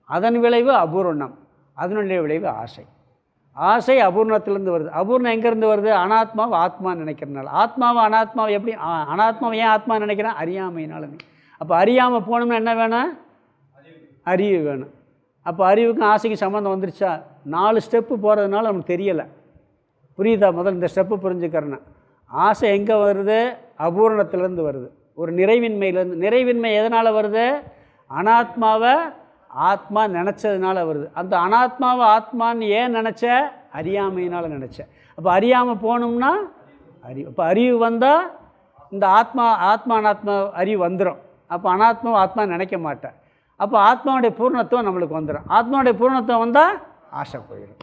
Speaker 1: அதன் விளைவு அபூர்ணம், அதனுடைய விளைவு ஆசை. ஆசை அபூர்ணத்திலேருந்து வருது. அபூர்ணம் எங்கேருந்து வருது? அனாத்மாவை ஆத்மா நினைக்கிறதுனால. ஆத்மாவை அனாத்மாவை எப்படி? அனாத்மாவை ஏன் ஆத்மா நினைக்கிறான்? அறியாமையினாலுமே. அப்போ அறியாமல் போனோம்னா என்ன வேணும்? அறிவு வேணும். அப்போ அறிவுக்கும் ஆசைக்கும் சம்மந்தம் வந்துருச்சா? 4 ஸ்டெப்பு போகிறதுனால நமக்கு தெரியலை. புரியுதா? முதல்ல இந்த ஸ்டெப்பு புரிஞ்சுக்கிறேன்னா, ஆசை எங்கே வருது? அபூரணத்திலேருந்து வருது, ஒரு நிறைவின்மையிலேருந்து. நிறைவின்மை எதனால் வருது? அனாத்மாவை ஆத்மா நினச்சதுனால வருது. அந்த அனாத்மாவை ஆத்மான்னு ஏன் நினச்ச? அறியாமையினால் நினச்ச. அப்போ அறியாமல் போகணும்னா இப்போ அறிவு வந்தால் இந்த ஆத்மா அனாத்மா அறிவு வந்துடும். அப்போ அனாத்மாவை ஆத்மா நினைக்க மாட்டேன். அப்போ ஆத்மாவுடைய பூர்ணத்துவம் நம்மளுக்கு வந்துடும். ஆத்மாவுடைய பூர்ணத்துவம் வந்தால் ஆசை போயிடும்.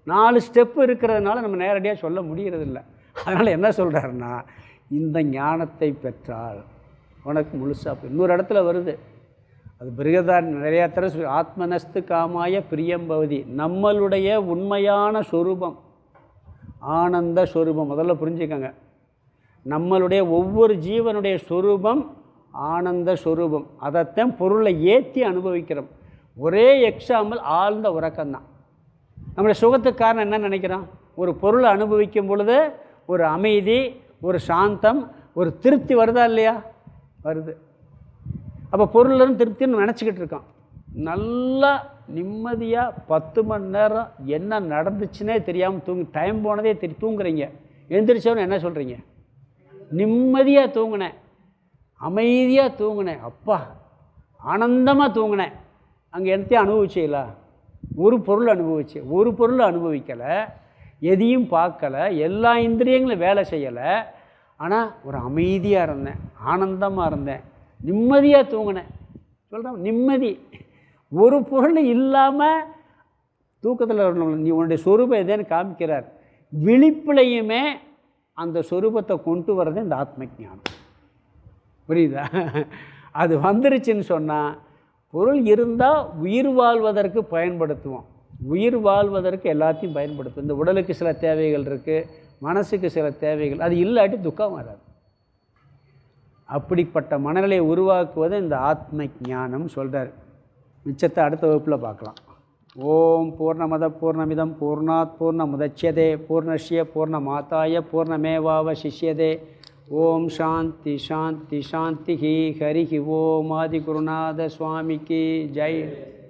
Speaker 1: 4 ஸ்டெப்பு இருக்கிறதுனால நம்ம நேரடியாக சொல்ல முடிகிறதில்ல. அதனால் என்ன சொல்கிறாருன்னா, இந்த ஞானத்தை பெற்றால் உனக்கு முழுசாக இன்னொரு இடத்துல வருது. அது பிருகதார் நிறையா தர ஆத்மனஸ்து காமாய பிரியம்பவதி. நம்மளுடைய உண்மையான சொரூபம் ஆனந்த சொரூபம். முதல்ல புரிஞ்சுக்கங்க, நம்மளுடைய ஒவ்வொரு ஜீவனுடைய சொரூபம் ஆனந்த சொரூபம். அதைத்தான் பொருளை ஏற்றி அனுபவிக்கிறோம். ஒரே எக்ஸாம்பிள் ஆழ்ந்த உறக்கம்தான். நம்முடைய சுகத்துக்கு காரணம் என்ன நினைக்கிறோம்? ஒரு பொருளை அனுபவிக்கும் பொழுது ஒரு அமைதி, ஒரு சாந்தம், ஒரு திருப்தி வருதா இல்லையா? வருது. அப்போ பொருள்லேருந்து திருப்தின்னு நினச்சிக்கிட்டு இருக்கோம். நல்லா நிம்மதியாக 10 மணி நேரம் என்ன நடந்துச்சுன்னே தெரியாமல் டைம் போனதே தூங்குறீங்க. எழுந்திரிச்சவனு என்ன சொல்கிறீங்க? நிம்மதியாக தூங்கினேன், அமைதியாக தூங்கினேன், அப்பா ஆனந்தமாக தூங்கினேன். அங்கே என்னத்தையும் அனுபவிச்சிங்களா? ஒரு பொருள் அனுபவிச்சேன். ஒரு பொருள் அனுபவிக்கலை, எதையும் பார்க்கலை, எல்லா இந்திரியங்களும் வேலை செய்யலை. ஆனால் ஒரு அமைதியாக இருந்தேன், ஆனந்தமாக இருந்தேன், நிம்மதியாக தூங்கினேன். சொல்கிறேன் நிம்மதி. ஒரு பொருள் இல்லாமல் தூக்கத்தில் நீ உன்னுடைய சொரூபம் எதேன்னு காமிக்கிறார். விழிப்புலையுமே அந்த சொரூபத்தை கொண்டு வர்றது இந்த ஆத்ம ஞானம். புரியுதா? அது வந்துருச்சுன்னு சொன்னால் பொருள் இருந்தால் உயிர் வாழ்வதற்கு பயன்படுத்துவோம். உயிர் வாழ்வதற்கு எல்லாத்தையும் பயன்படுத்துவோம். இந்த உடலுக்கு சில தேவைகள் இருக்குது, மனசுக்கு சில தேவைகள், அது இல்லாட்டி துக்கம் வராது. அப்படிப்பட்ட மனநிலையை உருவாக்குவது இந்த ஆத்ம ஞானம் சொல்கிறார். மிச்சத்தை அடுத்த வகுப்பில் பார்க்கலாம். ஓம் பூர்ணமத பூர்ணமிதம் பூர்ணாத் பூர்ணமுதட்சியதே பூர்ணஸ்ய பூர்ணமாதாய பூர்ணமேவாவசிஷ்யதே. ஓம் சாந்தி சாந்தி சாந்தி. ஹரி ஓம் ஆதிகுருநாத சுவாமிக்கு ஜெய்.